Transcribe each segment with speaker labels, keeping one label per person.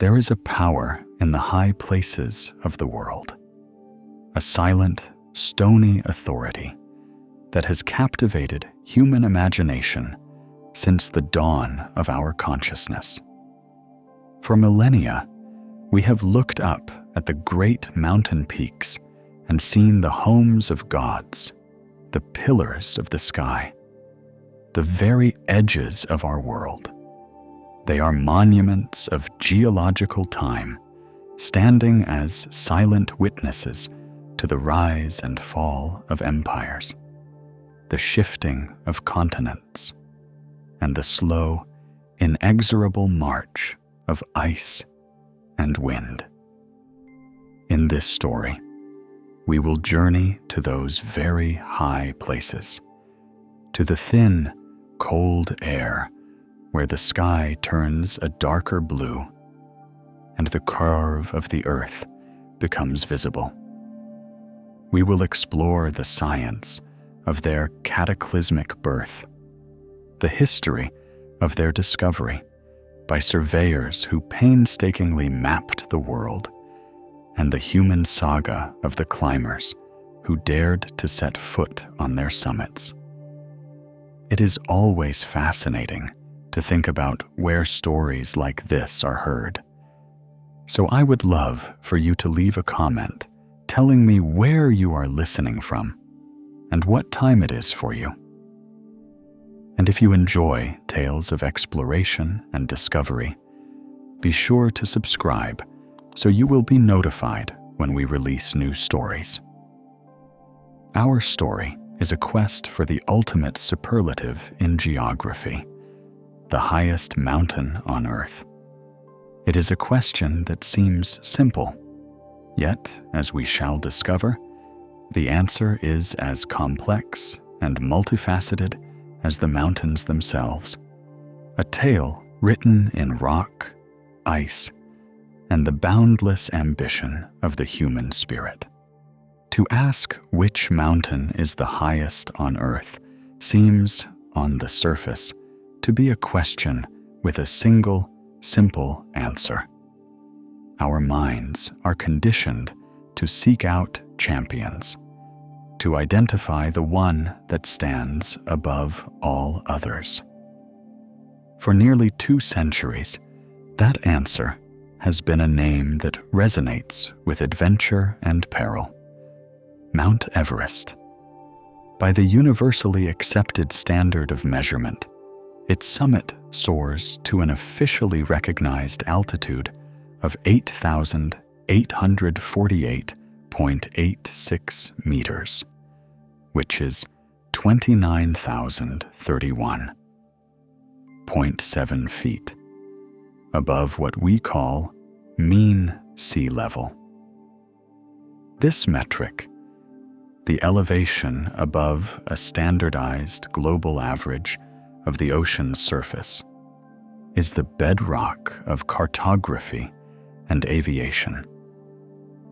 Speaker 1: There is a power in the high places of the world, a silent, stony authority that has captivated human imagination since the dawn of our consciousness. For millennia, we have looked up at the great mountain peaks and seen the homes of gods, the pillars of the sky, the very edges of our world. They are monuments of geological time, standing as silent witnesses to the rise and fall of empires, the shifting of continents, and the slow, inexorable march of ice and wind. In this story, we will journey to those very high places, to the thin, cold air where the sky turns a darker blue and the curve of the earth becomes visible. We will explore the science of their cataclysmic birth, the history of their discovery by surveyors who painstakingly mapped the world, and the human saga of the climbers who dared to set foot on their summits. It is always fascinating to think about where stories like this are heard. So I would love for you to leave a comment telling me where you are listening from and what time it is for you. And if you enjoy tales of exploration and discovery, be sure to subscribe so you will be notified when we release new stories. Our story is a quest for the ultimate superlative in geography, the highest mountain on Earth. It is a question that seems simple, yet, as we shall discover, the answer is as complex and multifaceted as the mountains themselves, a tale written in rock, ice, and the boundless ambition of the human spirit. To ask which mountain is the highest on Earth seems, on the surface, to be a question with a single, simple answer. Our minds are conditioned to seek out champions, to identify the one that stands above all others. For nearly 2 centuries, that answer has been a name that resonates with adventure and peril: Mount Everest. By the universally accepted standard of measurement, its summit soars to an officially recognized altitude of 8,848.86 meters, which is 29,031.7 feet, above what we call mean sea level. This metric, the elevation above a standardized global average of the ocean's surface, is the bedrock of cartography and aviation,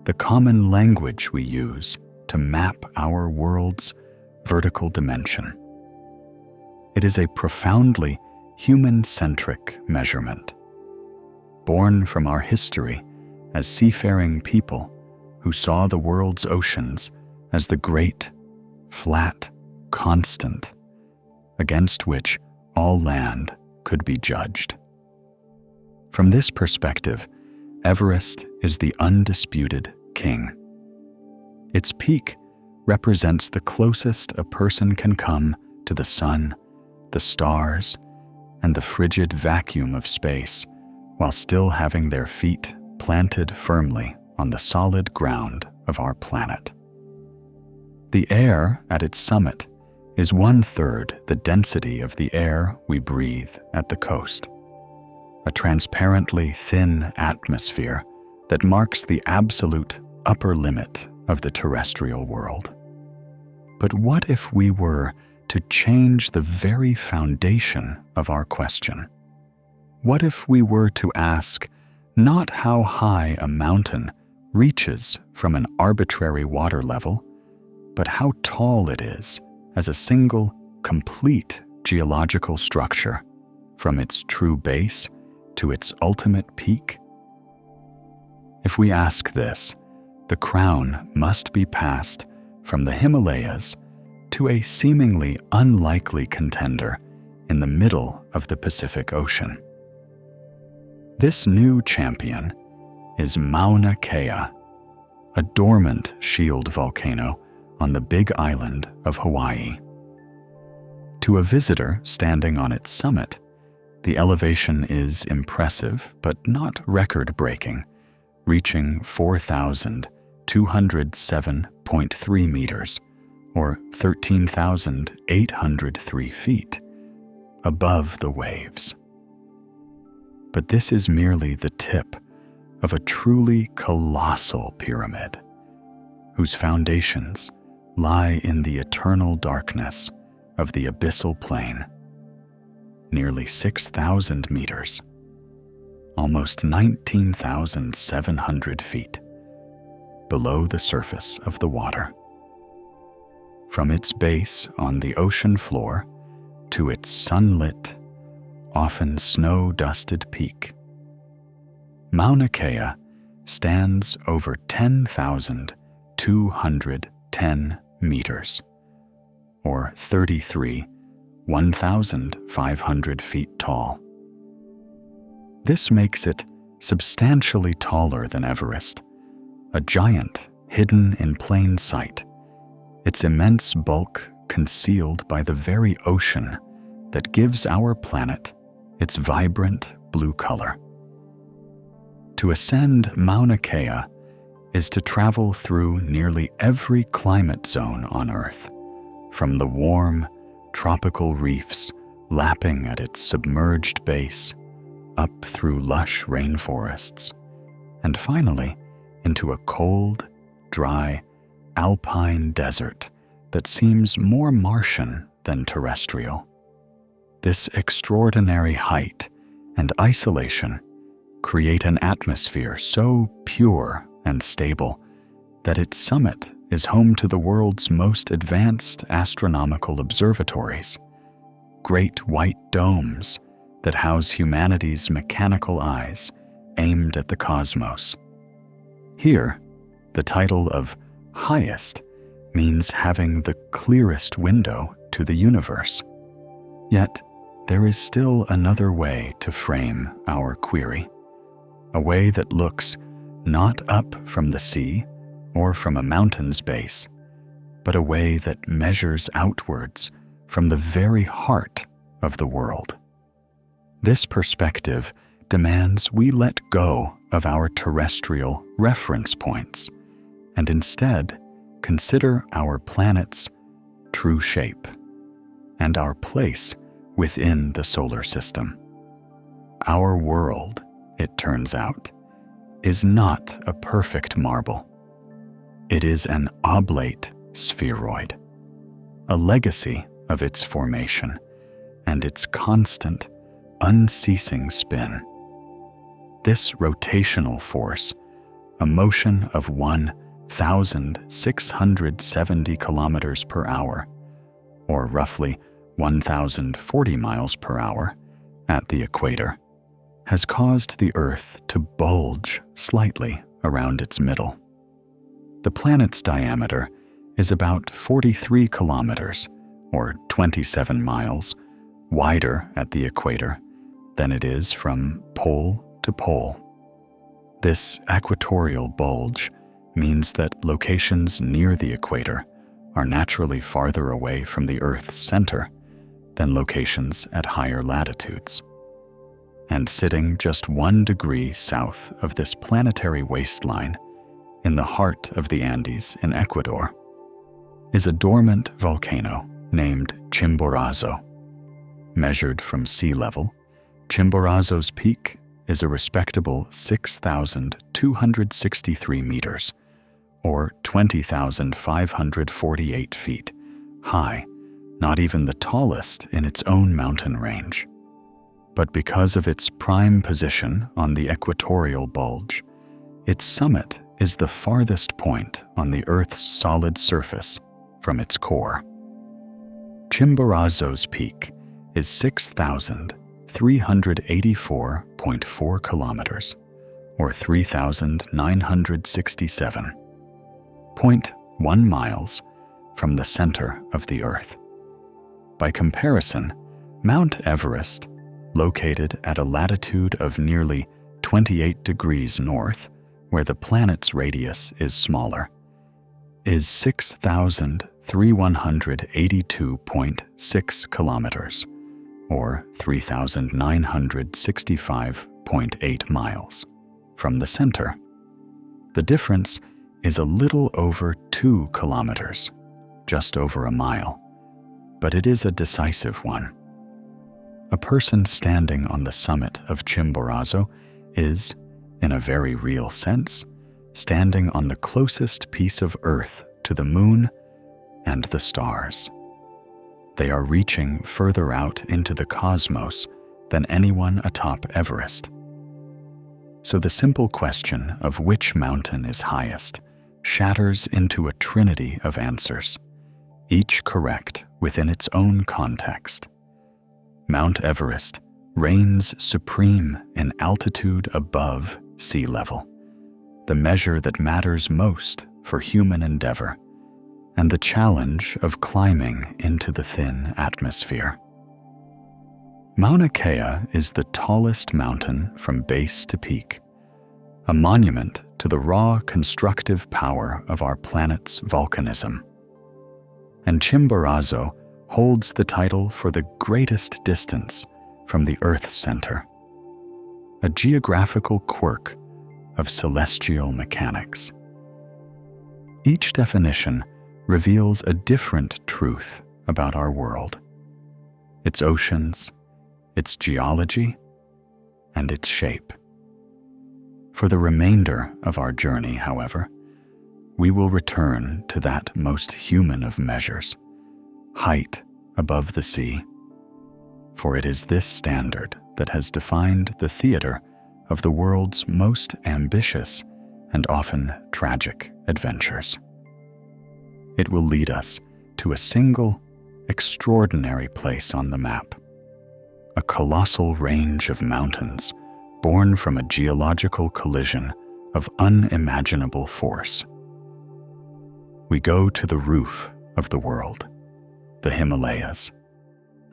Speaker 1: the common language we use to map our world's vertical dimension. It is a profoundly human-centric measurement, born from our history as seafaring people who saw the world's oceans as the great, flat constant against which all land could be judged. From this perspective, Everest is the undisputed king. Its peak represents the closest a person can come to the sun, the stars, and the frigid vacuum of space, while still having their feet planted firmly on the solid ground of our planet. The air at its summit is 1/3 the density of the air we breathe at the coast, a transparently thin atmosphere that marks the absolute upper limit of the terrestrial world. But what if we were to change the very foundation of our question? What if we were to ask not how high a mountain reaches from an arbitrary water level, but how tall it is as a single, complete geological structure, from its true base to its ultimate peak? If we ask this, the crown must be passed from the Himalayas to a seemingly unlikely contender in the middle of the Pacific Ocean. This new champion is Mauna Kea, a dormant shield volcano on the Big Island of Hawaii. To a visitor standing on its summit, the elevation is impressive but not record-breaking, reaching 4,207.3 meters, or 13,803 feet, above the waves. But this is merely the tip of a truly colossal pyramid, whose foundations lie in the eternal darkness of the abyssal plain, nearly 6,000 meters, almost 19,700 feet, below the surface of the water. From its base on the ocean floor to its sunlit, often snow-dusted peak, Mauna Kea stands over 10,210 meters, or 1,500 feet tall. This makes it substantially taller than Everest, a giant hidden in plain sight, its immense bulk concealed by the very ocean that gives our planet its vibrant blue color. To ascend Mauna Kea is to travel through nearly every climate zone on Earth, from the warm, tropical reefs lapping at its submerged base, up through lush rainforests, and finally into a cold, dry, alpine desert that seems more Martian than terrestrial. This extraordinary height and isolation create an atmosphere so pure and stable that its summit is home to the world's most advanced astronomical observatories, great white domes that house humanity's mechanical eyes aimed at the cosmos. Here, the title of highest means having the clearest window to the universe. Yet, there is still another way to frame our query, a way that looks not up from the sea or from a mountain's base, but a way that measures outwards from the very heart of the world. This perspective demands we let go of our terrestrial reference points and instead consider our planet's true shape and our place within the solar system. Our world, it turns out, is not a perfect marble. It is an oblate spheroid, a legacy of its formation and its constant, unceasing spin. This rotational force, a motion of 1,670 kilometers per hour, or roughly 1,040 miles per hour at the equator, has caused the Earth to bulge slightly around its middle. The planet's diameter is about 43 kilometers, or 27 miles, wider at the equator than it is from pole to pole. This equatorial bulge means that locations near the equator are naturally farther away from the Earth's center than locations at higher latitudes. And sitting just 1 degree south of this planetary waistline, in the heart of the Andes in Ecuador, is a dormant volcano named Chimborazo. Measured from sea level, Chimborazo's peak is a respectable 6,263 meters, or 20,548 feet, high, not even the tallest in its own mountain range. But because of its prime position on the equatorial bulge, its summit is the farthest point on the Earth's solid surface from its core. Chimborazo's peak is 6,384.4 kilometers, or 3,967.1 miles from the center of the Earth. By comparison, Mount Everest, located at a latitude of nearly 28 degrees north, where the planet's radius is smaller, is 6,182.6 kilometers, or 3,965.8 miles, from the center. The difference is a little over 2 kilometers, just over a mile, but it is a decisive one. A person standing on the summit of Chimborazo is, in a very real sense, standing on the closest piece of Earth to the moon and the stars. They are reaching further out into the cosmos than anyone atop Everest. So the simple question of which mountain is highest shatters into a trinity of answers, each correct within its own context. Mount Everest reigns supreme in altitude above sea level, the measure that matters most for human endeavor, and the challenge of climbing into the thin atmosphere. Mauna Kea is the tallest mountain from base to peak, a monument to the raw constructive power of our planet's volcanism. And Chimborazo holds the title for the greatest distance from the Earth's center, a geographical quirk of celestial mechanics. Each definition reveals a different truth about our world, its oceans, its geology, and its shape. For the remainder of our journey, however, we will return to that most human of measures, height above the sea, for it is this standard that has defined the theater of the world's most ambitious and often tragic adventures. It will lead us to a single, extraordinary place on the map, a colossal range of mountains born from a geological collision of unimaginable force. We go to the roof of the world, the Himalayas.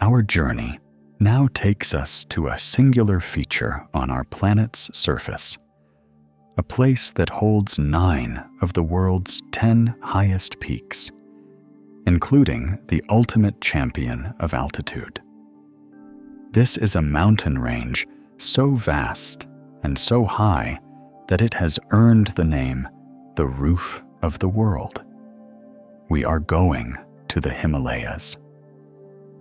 Speaker 1: Our journey now takes us to a singular feature on our planet's surface, a place that holds 9 of the world's 10 highest peaks, including the ultimate champion of altitude. This is a mountain range so vast and so high that it has earned the name the roof of the world. We are going to the Himalayas.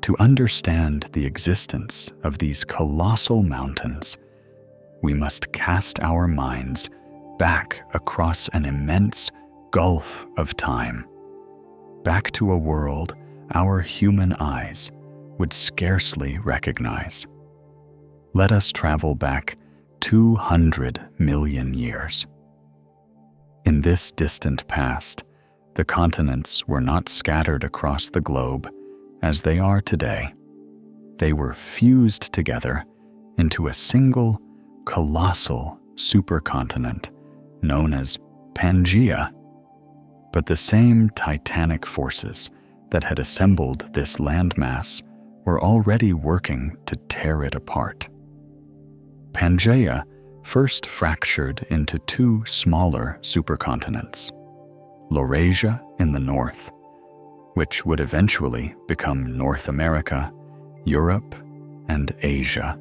Speaker 1: To understand the existence of these colossal mountains, we must cast our minds back across an immense gulf of time, back to a world our human eyes would scarcely recognize. Let us travel back 200 million years. In this distant past, the continents were not scattered across the globe as they are today. They were fused together into a single, colossal supercontinent known as Pangaea. But the same titanic forces that had assembled this landmass were already working to tear it apart. Pangaea first fractured into 2 smaller supercontinents, Laurasia in the north, which would eventually become North America, Europe, and Asia,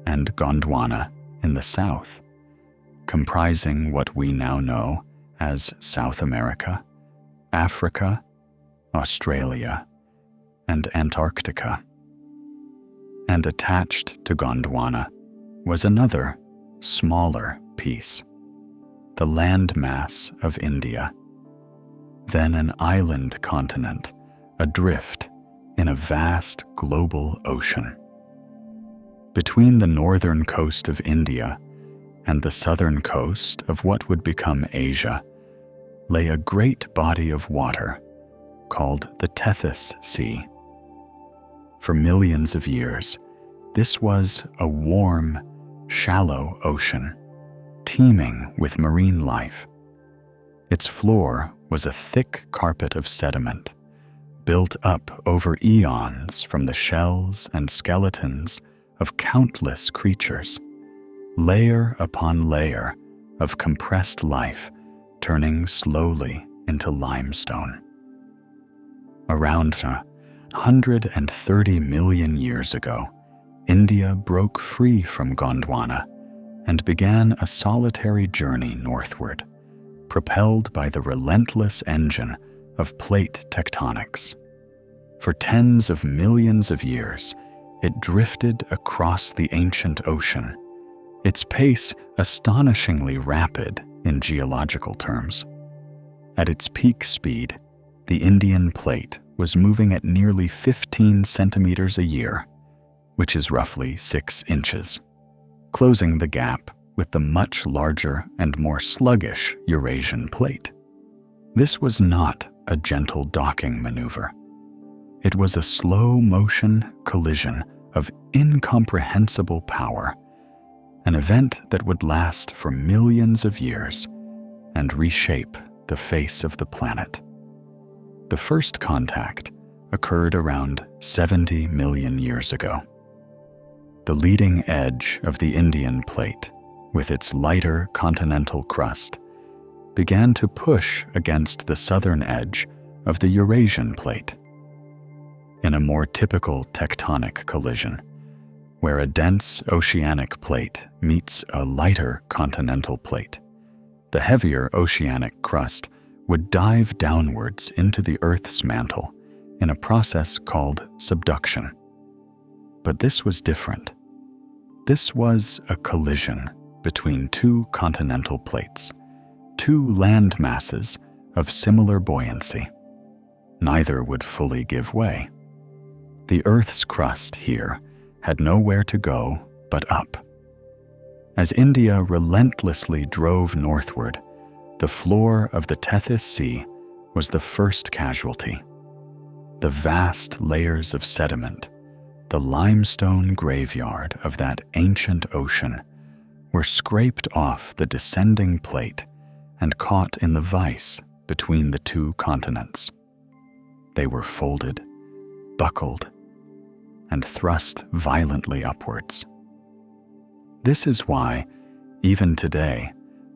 Speaker 1: and Gondwana in the south, comprising what we now know as South America, Africa, Australia, and Antarctica. And attached to Gondwana was another, smaller piece, the landmass of India, then an island continent adrift in a vast global ocean. Between the northern coast of India and the southern coast of what would become Asia lay a great body of water called the Tethys Sea. For millions of years, this was a warm, shallow ocean, teeming with marine life. Its floor was a thick carpet of sediment, built up over eons from the shells and skeletons of countless creatures, layer upon layer of compressed life turning slowly into limestone. Around 130 million years ago, India broke free from Gondwana and began a solitary journey northward, propelled by the relentless engine of plate tectonics. For tens of millions of years, it drifted across the ancient ocean, its pace astonishingly rapid in geological terms. At its peak speed, the Indian plate was moving at nearly 15 centimeters a year, which is roughly 6 inches, closing the gap with the much larger and more sluggish Eurasian plate. This was not a gentle docking maneuver. It was a slow-motion collision of incomprehensible power, an event that would last for millions of years and reshape the face of the planet. The first contact occurred around 70 million years ago. The leading edge of the Indian plate, with its lighter continental crust, began to push against the southern edge of the Eurasian plate. In a more typical tectonic collision, where a dense oceanic plate meets a lighter continental plate, the heavier oceanic crust would dive downwards into the Earth's mantle in a process called subduction. But this was different. This was a collision between two continental plates, two land masses of similar buoyancy. Neither would fully give way. The Earth's crust here had nowhere to go but up. As India relentlessly drove northward, the floor of the Tethys Sea was the first casualty. The vast layers of sediment, the limestone graveyard of that ancient ocean, were scraped off the descending plate and caught in the vise between the two continents. They were folded, buckled, and thrust violently upwards. This is why, even today,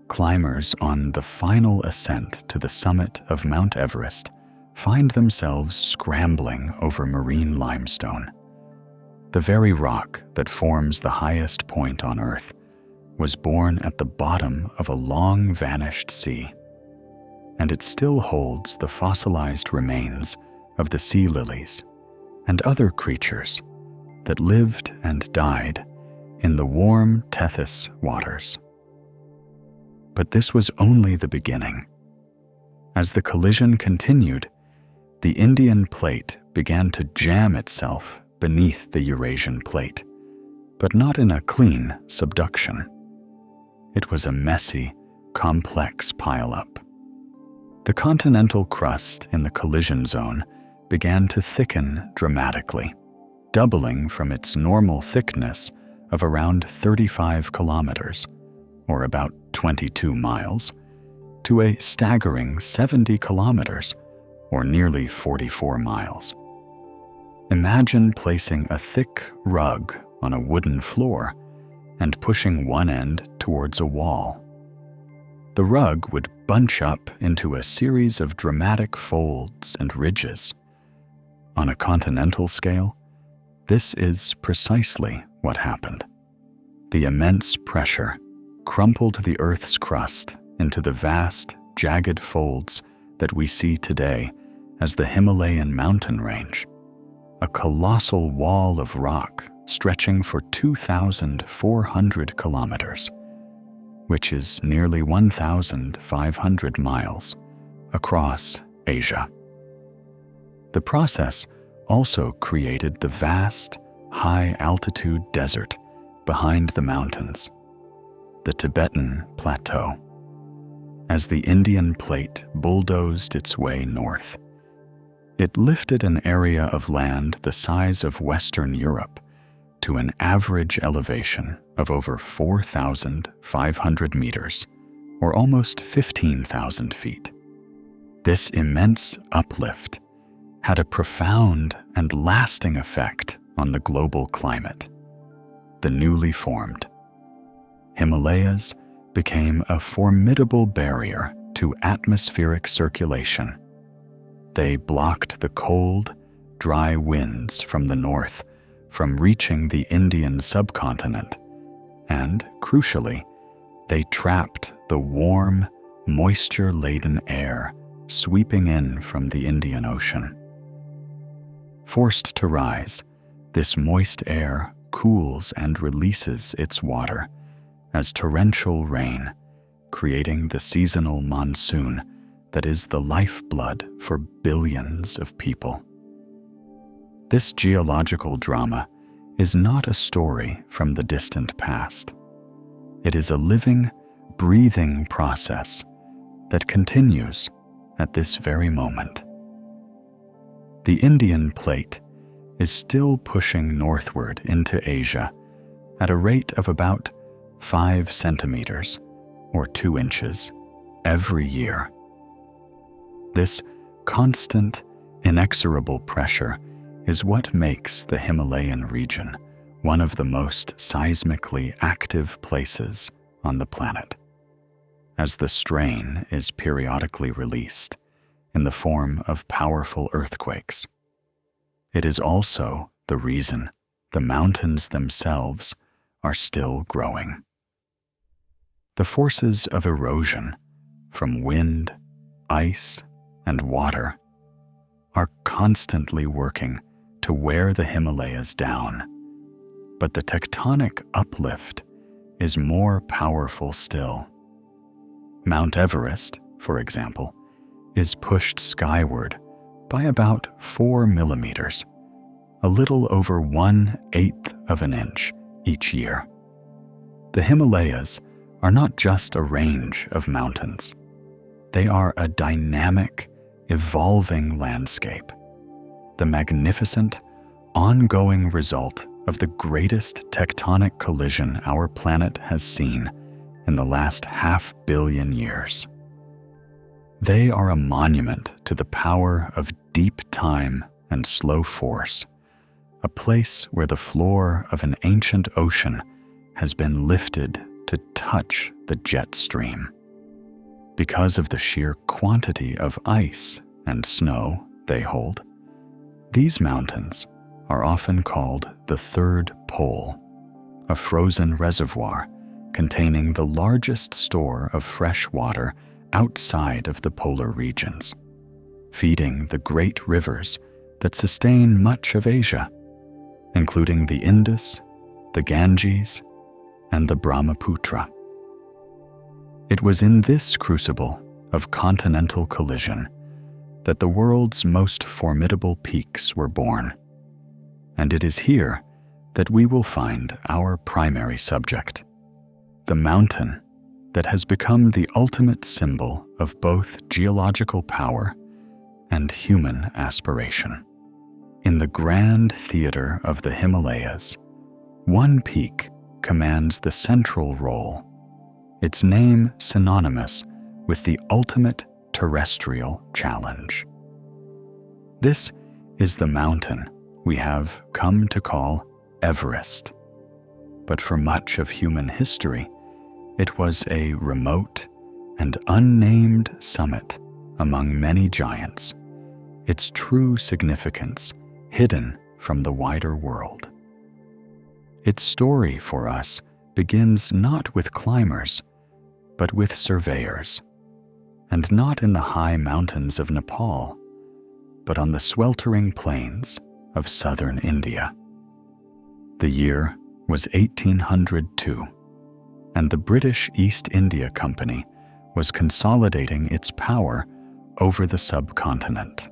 Speaker 1: climbers on the final ascent to the summit of Mount Everest find themselves scrambling over marine limestone. The very rock that forms the highest point on Earth was born at the bottom of a long-vanished sea, and it still holds the fossilized remains of the sea lilies and other creatures that lived and died in the warm Tethys waters. But this was only the beginning. As the collision continued, the Indian plate began to jam itself beneath the Eurasian plate, but not in a clean subduction. It was a messy, complex pileup. The continental crust in the collision zone began to thicken dramatically, doubling from its normal thickness of around 35 kilometers, or about 22 miles, to a staggering 70 kilometers, or nearly 44 miles. Imagine placing a thick rug on a wooden floor and pushing one end towards a wall. The rug would bunch up into a series of dramatic folds and ridges. On a continental scale, this is precisely what happened. The immense pressure crumpled the Earth's crust into the vast, jagged folds that we see today as the Himalayan mountain range, a colossal wall of rock stretching for 2,400 kilometers, which is nearly 1,500 miles, across Asia. The process also created the vast, high-altitude desert behind the mountains, the Tibetan Plateau. As the Indian plate bulldozed its way north, it lifted an area of land the size of Western Europe to an average elevation of over 4,500 meters, or almost 15,000 feet. This immense uplift had a profound and lasting effect on the global climate. The newly formed Himalayas became a formidable barrier to atmospheric circulation. They blocked the cold, dry winds from the north from reaching the Indian subcontinent, and, crucially, they trapped the warm, moisture-laden air sweeping in from the Indian Ocean. Forced to rise, this moist air cools and releases its water as torrential rain, creating the seasonal monsoon that is the lifeblood for billions of people. This geological drama is not a story from the distant past. It is a living, breathing process that continues at this very moment. The Indian plate is still pushing northward into Asia at a rate of about 5 centimeters, or 2 inches, every year. This constant, inexorable pressure is what makes the Himalayan region one of the most seismically active places on the planet, as the strain is periodically released in the form of powerful earthquakes. It is also the reason the mountains themselves are still growing. The forces of erosion from wind, ice, and water are constantly working to wear the Himalayas down, but the tectonic uplift is more powerful still. Mount Everest, for example, is pushed skyward by about 4 millimeters, a little over 1/8 of an inch each year. The Himalayas are not just a range of mountains. They are a dynamic, evolving landscape, the magnificent, ongoing result of the greatest tectonic collision our planet has seen in the last 500 million years. They are a monument to the power of deep time and slow force, a place where the floor of an ancient ocean has been lifted to touch the jet stream. Because of the sheer quantity of ice and snow they hold, these mountains are often called the Third Pole, a frozen reservoir containing the largest store of fresh water outside of the polar regions, feeding the great rivers that sustain much of Asia, including the Indus, the Ganges, and the Brahmaputra. It was in this crucible of continental collision that the world's most formidable peaks were born, and it is here that we will find our primary subject, the mountain that has become the ultimate symbol of both geological power and human aspiration. In the grand theater of the Himalayas, one peak commands the central role, its name synonymous with the ultimate terrestrial challenge. This is the mountain we have come to call Everest, but for much of human history, it was a remote and unnamed summit among many giants, its true significance hidden from the wider world. Its story for us begins not with climbers, but with surveyors, and not in the high mountains of Nepal, but on the sweltering plains of southern India. The year was 1802, and the British East India Company was consolidating its power over the subcontinent.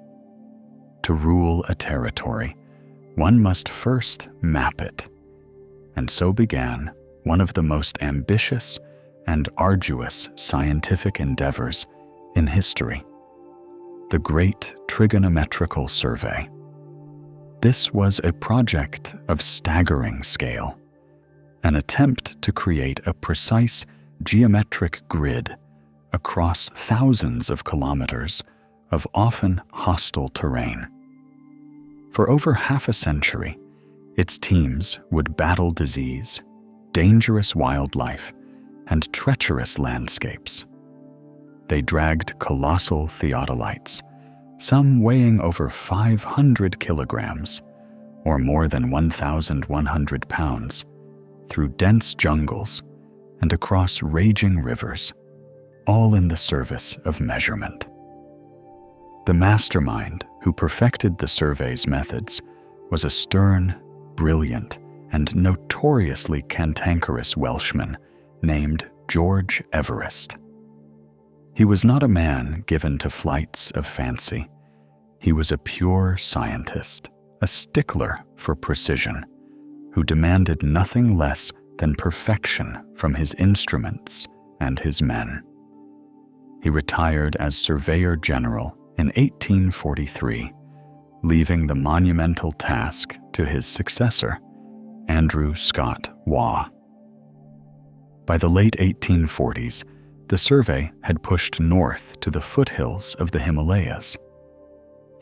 Speaker 1: To rule a territory, one must first map it, and so began one of the most ambitious and arduous scientific endeavors in history, the Great Trigonometrical Survey. This was a project of staggering scale, an attempt to create a precise geometric grid across thousands of kilometers of often hostile terrain. For over half a century, its teams would battle disease, dangerous wildlife, and treacherous landscapes. They dragged colossal theodolites, some weighing over 500 kilograms, or more than 1,100 pounds, through dense jungles and across raging rivers, all in the service of measurement. The mastermind who perfected the survey's methods was a stern, brilliant, and notoriously cantankerous Welshman named George Everest. He was not a man given to flights of fancy. He was a pure scientist, a stickler for precision, who demanded nothing less than perfection from his instruments and his men. He retired as Surveyor General in 1843, leaving the monumental task to his successor, Andrew Scott Waugh. By the late 1840s, the survey had pushed north to the foothills of the Himalayas.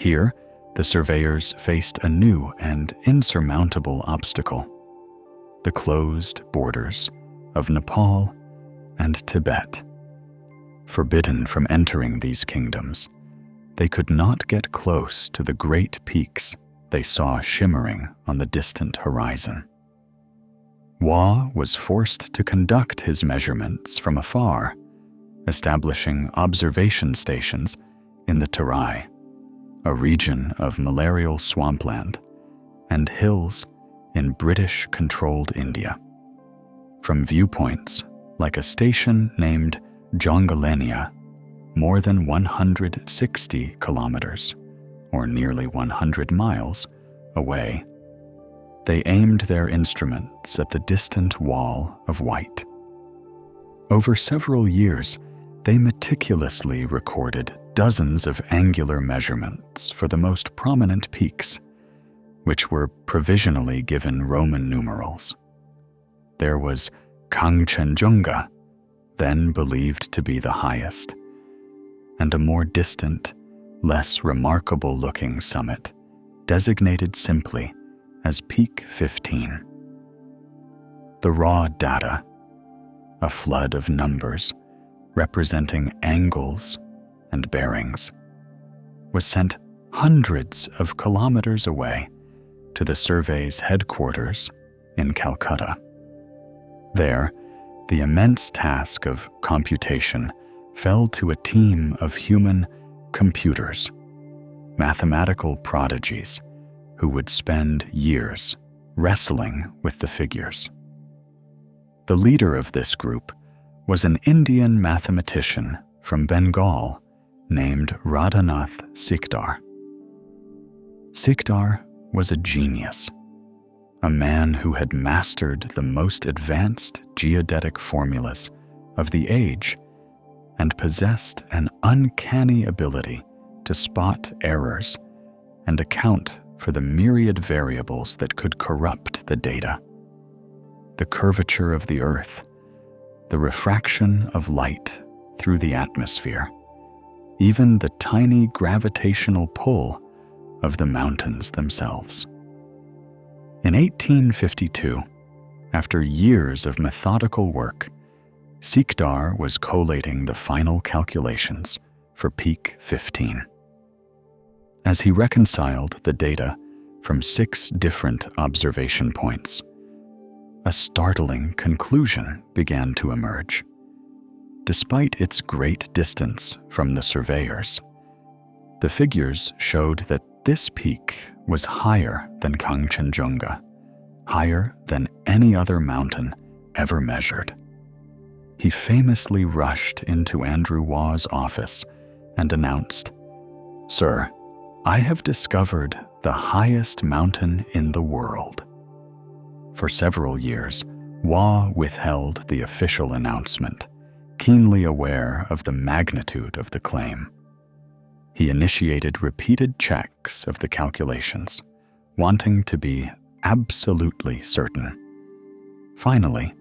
Speaker 1: Here, the surveyors faced a new and insurmountable obstacle: the closed borders of Nepal and Tibet. Forbidden from entering these kingdoms, they could not get close to the great peaks they saw shimmering on the distant horizon. Waugh was forced to conduct his measurements from afar, establishing observation stations in the Terai, a region of malarial swampland, and hills in British-controlled India. From viewpoints like a station named Jongalenia, more than 160 kilometers, or nearly 100 miles, away, they aimed their instruments at the distant wall of white. Over several years, they meticulously recorded dozens of angular measurements for the most prominent peaks, which were provisionally given Roman numerals. There was Kangchenjunga, then believed to be the highest, and a more distant, less remarkable-looking summit, designated simply as Peak 15. The raw data, a flood of numbers representing angles and bearings, was sent hundreds of kilometers away to the survey's headquarters in Calcutta. There, the immense task of computation fell to a team of human computers, mathematical prodigies who would spend years wrestling with the figures. The leader of this group was an Indian mathematician from Bengal named Radhanath Sikdar. Sikdar was a genius, a man who had mastered the most advanced geodetic formulas of the age and possessed an uncanny ability to spot errors and account for the myriad variables that could corrupt the data. The curvature of the Earth, the refraction of light through the atmosphere, even the tiny gravitational pull of the mountains themselves. In 1852, after years of methodical work, Sikdar was collating the final calculations for Peak 15. As he reconciled the data from 6 different observation points, a startling conclusion began to emerge. Despite its great distance from the surveyors, the figures showed that this peak was higher than Kangchenjunga, higher than any other mountain ever measured. He famously rushed into Andrew Waugh's office and announced, "Sir, I have discovered the highest mountain in the world." For several years, Waugh withheld the official announcement, keenly aware of the magnitude of the claim. He initiated repeated checks of the calculations, wanting to be absolutely certain. Finally,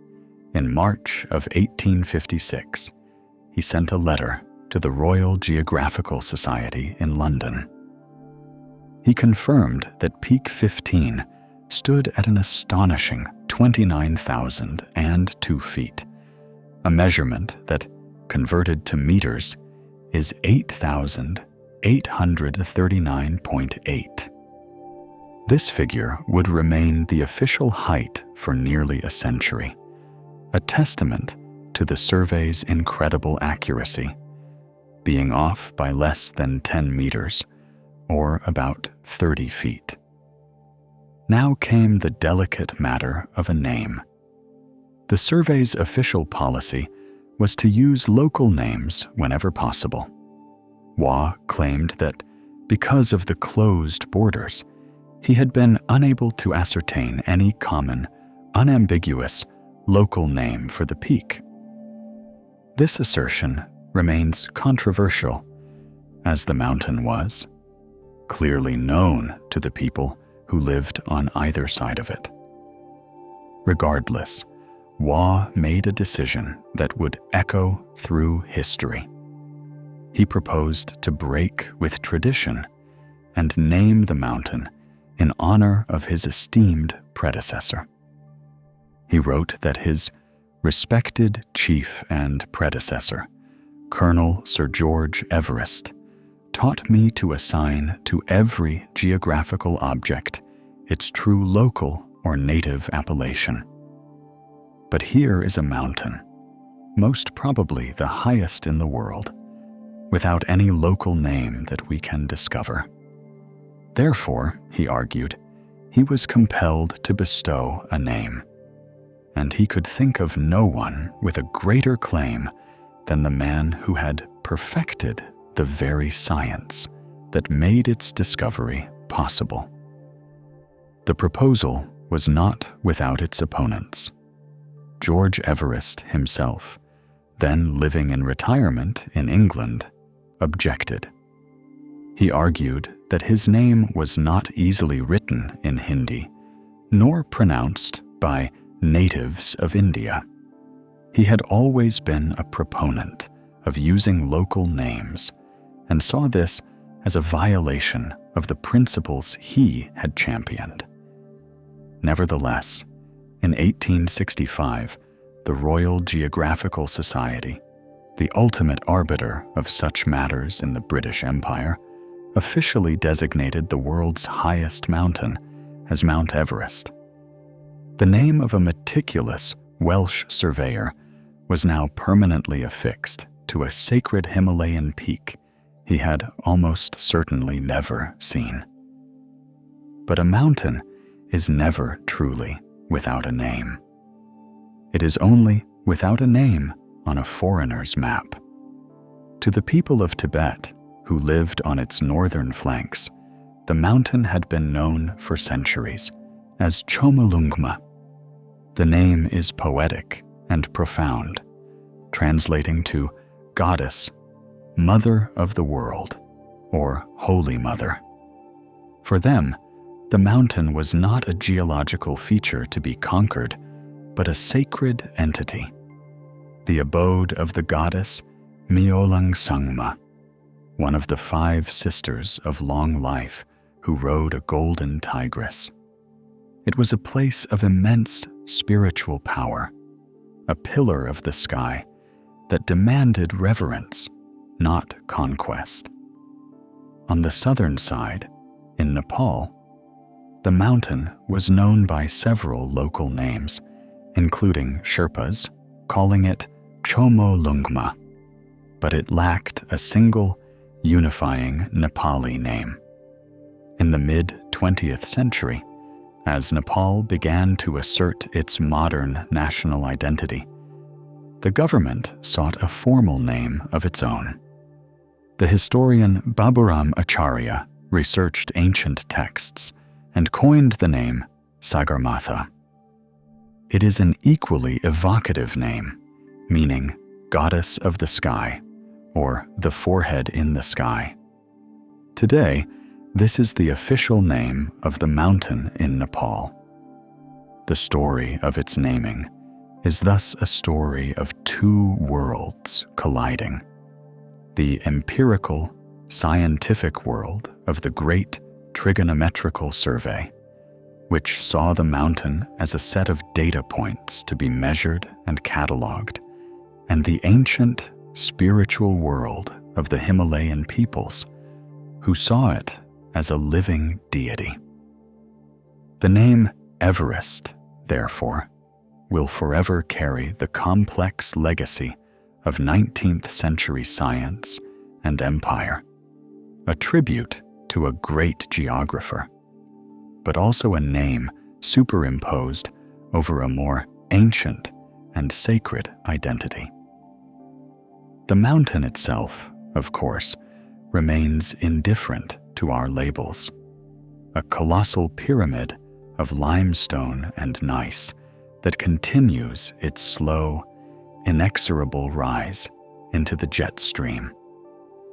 Speaker 1: in March of 1856, he sent a letter to the Royal Geographical Society in London. He confirmed that Peak 15 stood at an astonishing 29,002 feet, a measurement that, converted to meters, is 8,839.8. This figure would remain the official height for nearly a century, a testament to the survey's incredible accuracy, being off by less than 10 meters, or about 30 feet. Now came the delicate matter of a name. The survey's official policy was to use local names whenever possible. Waugh claimed that because of the closed borders, he had been unable to ascertain any common, unambiguous, local name for the peak. This assertion remains controversial, as the mountain was clearly known to the people who lived on either side of it. Regardless, Waugh made a decision that would echo through history. He proposed to break with tradition and name the mountain in honor of his esteemed predecessor. He wrote that his respected chief and predecessor, Colonel Sir George Everest, taught me to assign to every geographical object its true local or native appellation. But here is a mountain, most probably the highest in the world, without any local name that we can discover. Therefore, he argued, he was compelled to bestow a name, and he could think of no one with a greater claim than the man who had perfected the very science that made its discovery possible. The proposal was not without its opponents. George Everest himself, then living in retirement in England, objected. He argued that his name was not easily written in Hindi, nor pronounced by natives of India. He had always been a proponent of using local names and saw this as a violation of the principles he had championed. Nevertheless, in 1865, the Royal Geographical Society, the ultimate arbiter of such matters in the British Empire, officially designated the world's highest mountain as Mount Everest. The name of a meticulous Welsh surveyor was now permanently affixed to a sacred Himalayan peak he had almost certainly never seen. But a mountain is never truly without a name. It is only without a name on a foreigner's map. To the people of Tibet, who lived on its northern flanks, the mountain had been known for centuries as Chomolungma. The name is poetic and profound, translating to goddess, mother of the world, or holy mother. For them, the mountain was not a geological feature to be conquered, but a sacred entity, the abode of the goddess Myolang Sangma, one of the 5 sisters of long life who rode a golden tigress. It was a place of immense spiritual power, a pillar of the sky that demanded reverence, not conquest. On the southern side, in Nepal, the mountain was known by several local names, including Sherpas calling it Chomolungma, but it lacked a single unifying Nepali name. In the mid-20th century, as Nepal began to assert its modern national identity, the government sought a formal name of its own. The historian Baburam Acharya researched ancient texts and coined the name Sagarmatha. It is an equally evocative name, meaning goddess of the sky, or the forehead in the sky. Today, this is the official name of the mountain in Nepal. The story of its naming is thus a story of two worlds colliding: the empirical, scientific world of the Great Trigonometrical Survey, which saw the mountain as a set of data points to be measured and catalogued, and the ancient, spiritual world of the Himalayan peoples, who saw it as a living deity. The name Everest, therefore, will forever carry the complex legacy of 19th century science and empire, a tribute to a great geographer, but also a name superimposed over a more ancient and sacred identity. The mountain itself, of course, remains indifferent to our labels, a colossal pyramid of limestone and gneiss that continues its slow, inexorable rise into the jet stream,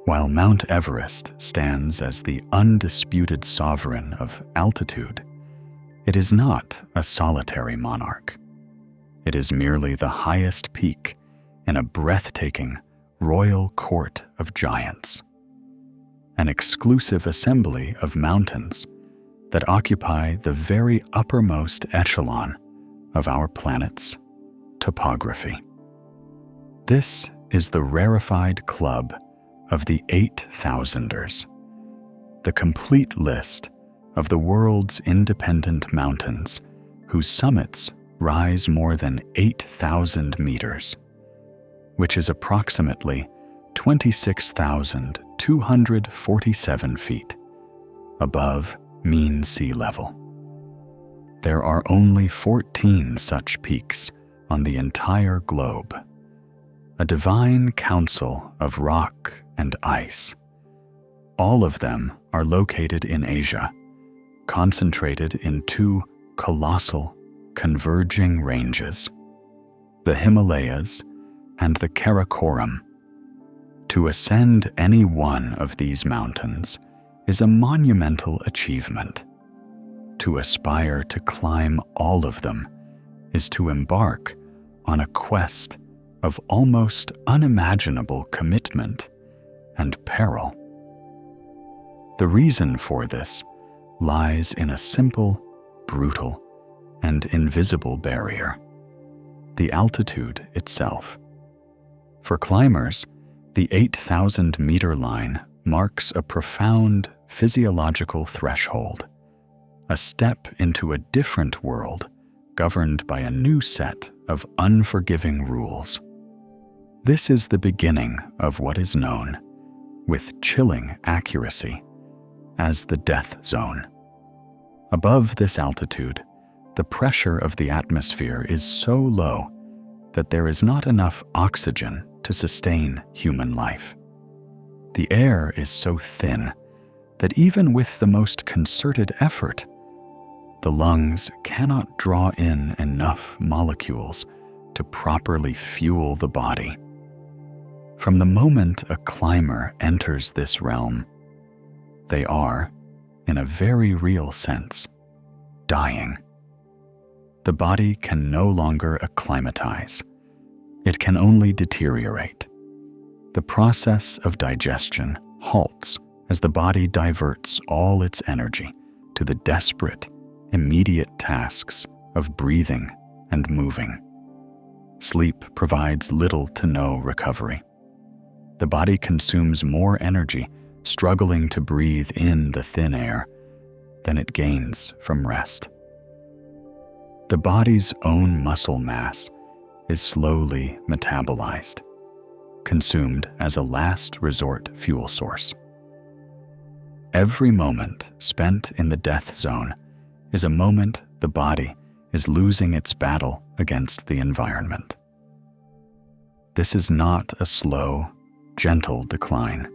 Speaker 1: while Mount Everest stands as the undisputed sovereign of altitude. It is not a solitary monarch. It is merely the highest peak in a breathtaking royal court of giants, an exclusive assembly of mountains that occupy the very uppermost echelon of our planet's topography. This is the rarefied club of the 8,000ers, the complete list of the world's independent mountains whose summits rise more than 8,000 meters, which is approximately 26,247 feet above mean sea level. There are only 14 such peaks on the entire globe, a divine council of rock and ice. All of them are located in Asia, concentrated in two colossal, converging ranges, the Himalayas and the Karakoram. To ascend any one of these mountains is a monumental achievement. To aspire to climb all of them is to embark on a quest of almost unimaginable commitment and peril. The reason for this lies in a simple, brutal, and invisible barrier: the altitude itself. For climbers, the 8,000-meter line marks a profound physiological threshold, a step into a different world governed by a new set of unforgiving rules. This is the beginning of what is known, with chilling accuracy, as the death zone. Above this altitude, the pressure of the atmosphere is so low that there is not enough oxygen to sustain human life. The air is so thin that even with the most concerted effort, the lungs cannot draw in enough molecules to properly fuel the body. From the moment a climber enters this realm, they are, in a very real sense, dying. The body can no longer acclimatize. It can only deteriorate. The process of digestion halts as the body diverts all its energy to the desperate, immediate tasks of breathing and moving. Sleep provides little to no recovery. The body consumes more energy struggling to breathe in the thin air than it gains from rest. The body's own muscle mass is slowly metabolized, consumed as a last resort fuel source. Every moment spent in the death zone is a moment the body is losing its battle against the environment. This is not a slow, gentle decline.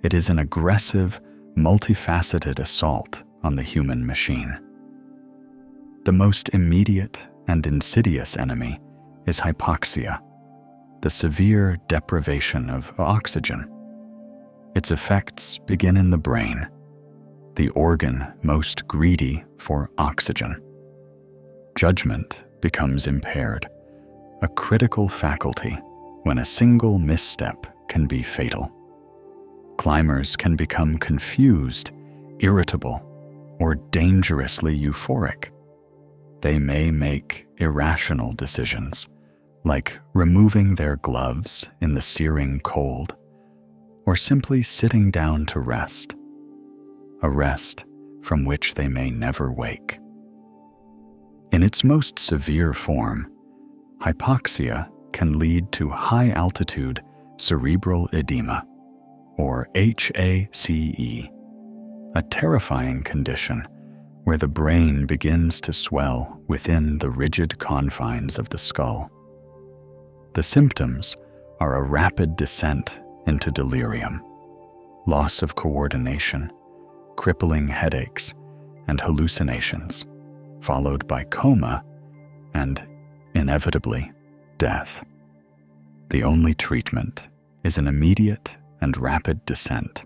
Speaker 1: It is an aggressive, multifaceted assault on the human machine. The most immediate and insidious enemy is hypoxia, the severe deprivation of oxygen. Its effects begin in the brain, the organ most greedy for oxygen. Judgment becomes impaired, a critical faculty when a single misstep can be fatal. Climbers can become confused, irritable, or dangerously euphoric. They may make irrational decisions, like removing their gloves in the searing cold, or simply sitting down to rest, a rest from which they may never wake. In its most severe form, hypoxia can lead to high-altitude cerebral edema, or HACE, a terrifying condition where the brain begins to swell within the rigid confines of the skull. The symptoms are a rapid descent into delirium, loss of coordination, crippling headaches, and hallucinations, followed by coma and, inevitably, death. The only treatment is an immediate and rapid descent,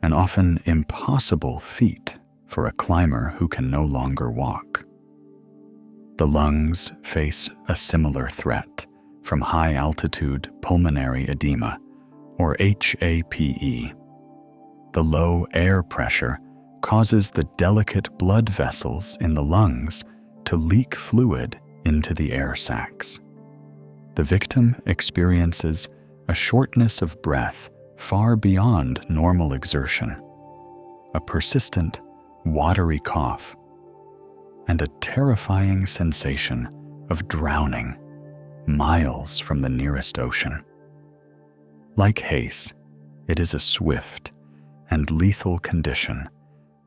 Speaker 1: an often impossible feat for a climber who can no longer walk. The lungs face a similar threat from high-altitude pulmonary edema, or HAPE. The low air pressure causes the delicate blood vessels in the lungs to leak fluid into the air sacs. The victim experiences a shortness of breath far beyond normal exertion, a persistent, watery cough, and a terrifying sensation of drowning miles from the nearest ocean. Like haste, it is a swift and lethal condition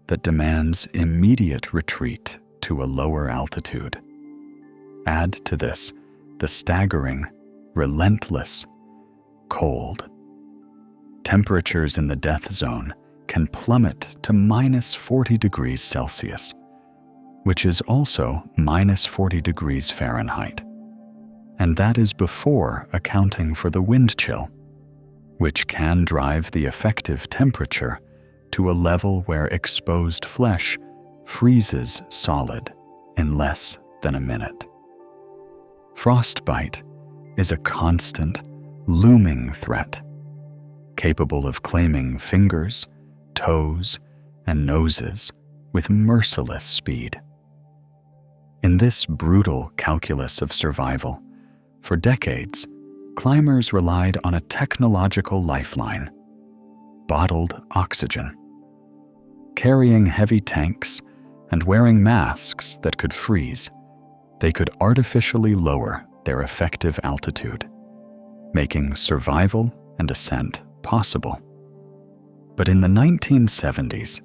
Speaker 1: that demands immediate retreat to a lower altitude. Add to this the staggering, relentless cold. Temperatures in the death zone can plummet to -40 degrees Celsius, which is also -40 degrees Fahrenheit. And that is before accounting for the wind chill, which can drive the effective temperature to a level where exposed flesh freezes solid in less than a minute. Frostbite is a constant, looming threat, capable of claiming fingers, toes, and noses with merciless speed. In this brutal calculus of survival, for decades, climbers relied on a technological lifeline: bottled oxygen. Carrying heavy tanks and wearing masks that could freeze, they could artificially lower their effective altitude, making survival and ascent possible. But in the 1970s,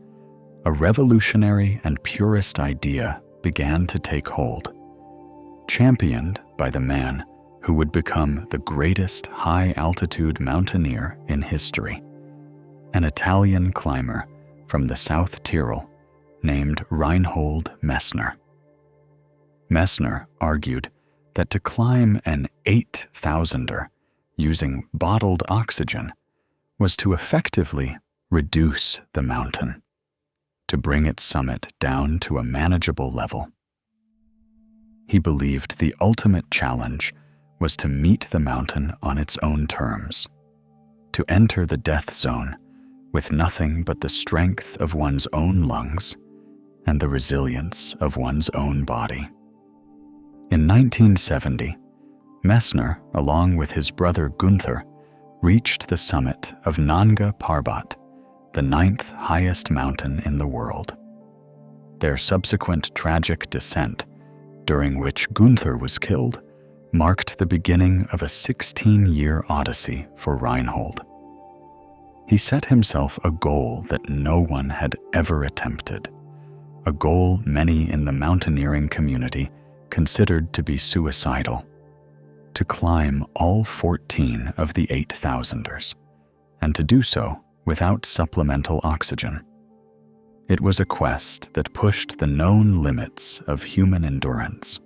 Speaker 1: a revolutionary and purist idea began to take hold, championed by the man who would become the greatest high-altitude mountaineer in history, an Italian climber from the South Tyrol named Reinhold Messner. Messner argued that to climb an 8,000er using bottled oxygen was to effectively reduce the mountain, to bring its summit down to a manageable level. He believed the ultimate challenge was to meet the mountain on its own terms, to enter the death zone with nothing but the strength of one's own lungs and the resilience of one's own body. In 1970, Messner, along with his brother Gunther, reached the summit of Nanga Parbat, the 9th highest mountain in the world. Their subsequent tragic descent, during which Gunther was killed, marked the beginning of a 16-year odyssey for Reinhold. He set himself a goal that no one had ever attempted, a goal many in the mountaineering community considered to be suicidal: to climb all 14 of the 8,000ers, and to do so without supplemental oxygen. It was a quest that pushed the known limits of human endurance.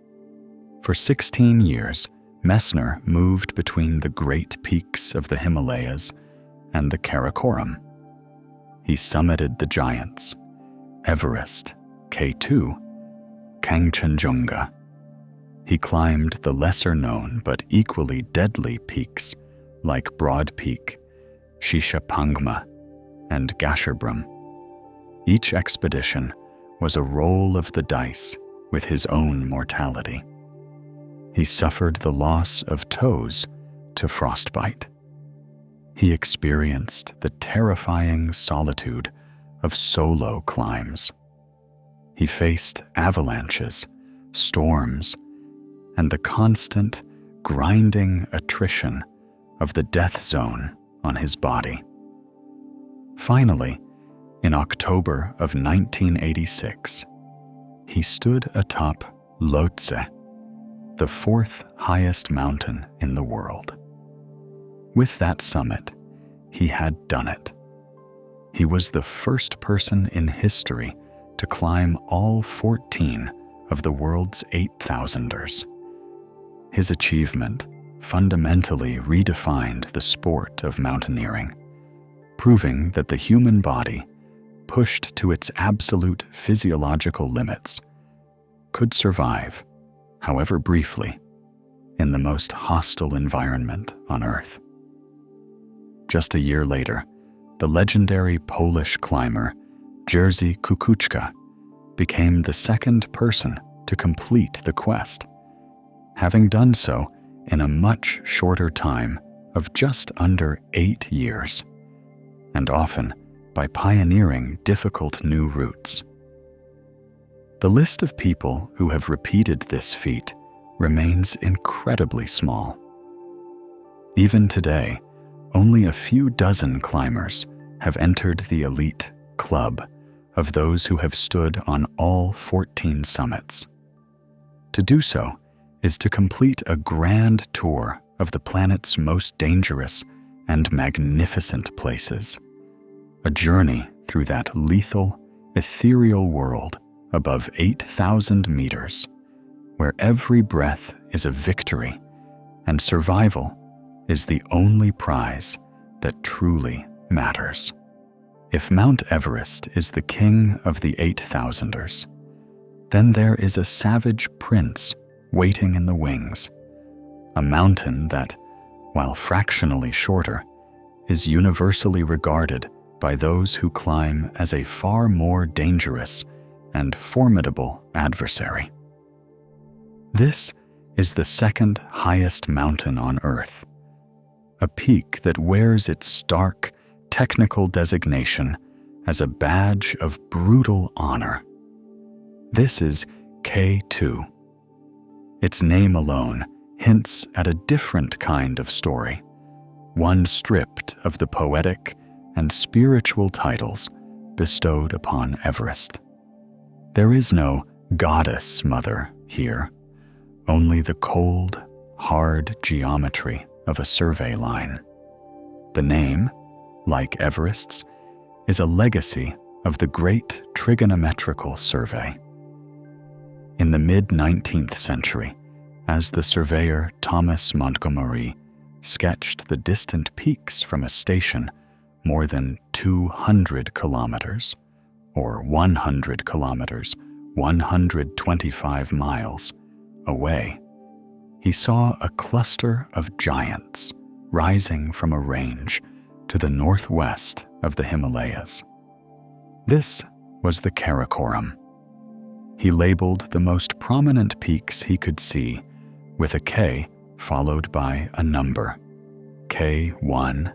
Speaker 1: For 16 years, Messner moved between the great peaks of the Himalayas and the Karakoram. He summited the giants: Everest, K2, Kangchenjunga. He climbed the lesser-known but equally deadly peaks like Broad Peak, Shishapangma, and Gasherbrum. Each expedition was a roll of the dice with his own mortality. He suffered the loss of toes to frostbite. He experienced the terrifying solitude of solo climbs. He faced avalanches, storms, and the constant, grinding attrition of the death zone on his body. Finally, in October of 1986, he stood atop Lhotse, the fourth highest mountain in the world. With that summit, he had done it. He was the first person in history to climb all 14 of the world's 8,000ers. His achievement fundamentally redefined the sport of mountaineering, proving that the human body, pushed to its absolute physiological limits, could survive, however briefly, in the most hostile environment on Earth. Just a year later, the legendary Polish climber Jerzy Kukuczka became the second person to complete the quest, having done so in a much shorter time of just under 8 years, and often by pioneering difficult new routes. The list of people who have repeated this feat remains incredibly small. Even today, only a few dozen climbers have entered the elite club of those who have stood on all 14 summits. To do so is to complete a grand tour of the planet's most dangerous and magnificent places, a journey through that lethal, ethereal world above 8,000 meters, where every breath is a victory and survival is the only prize that truly matters. If Mount Everest is the king of the 8,000ers, then there is a savage prince waiting in the wings, a mountain that, while fractionally shorter, is universally regarded by those who climb as a far more dangerous and formidable adversary. This is the second highest mountain on Earth, a peak that wears its stark, technical designation as a badge of brutal honor. This is K2. Its name alone hints at a different kind of story, one stripped of the poetic and spiritual titles bestowed upon Everest. There is no goddess mother here, only the cold, hard geometry of a survey line. The name, like Everest's, is a legacy of the great trigonometrical survey. In the mid-19th century, as the surveyor Thomas Montgomery sketched the distant peaks from a station more than 200 kilometers, or 100 kilometers, 125 miles, away, he saw a cluster of giants rising from a range to the northwest of the Himalayas. This was the Karakoram. He labeled the most prominent peaks he could see with a K followed by a number, K1,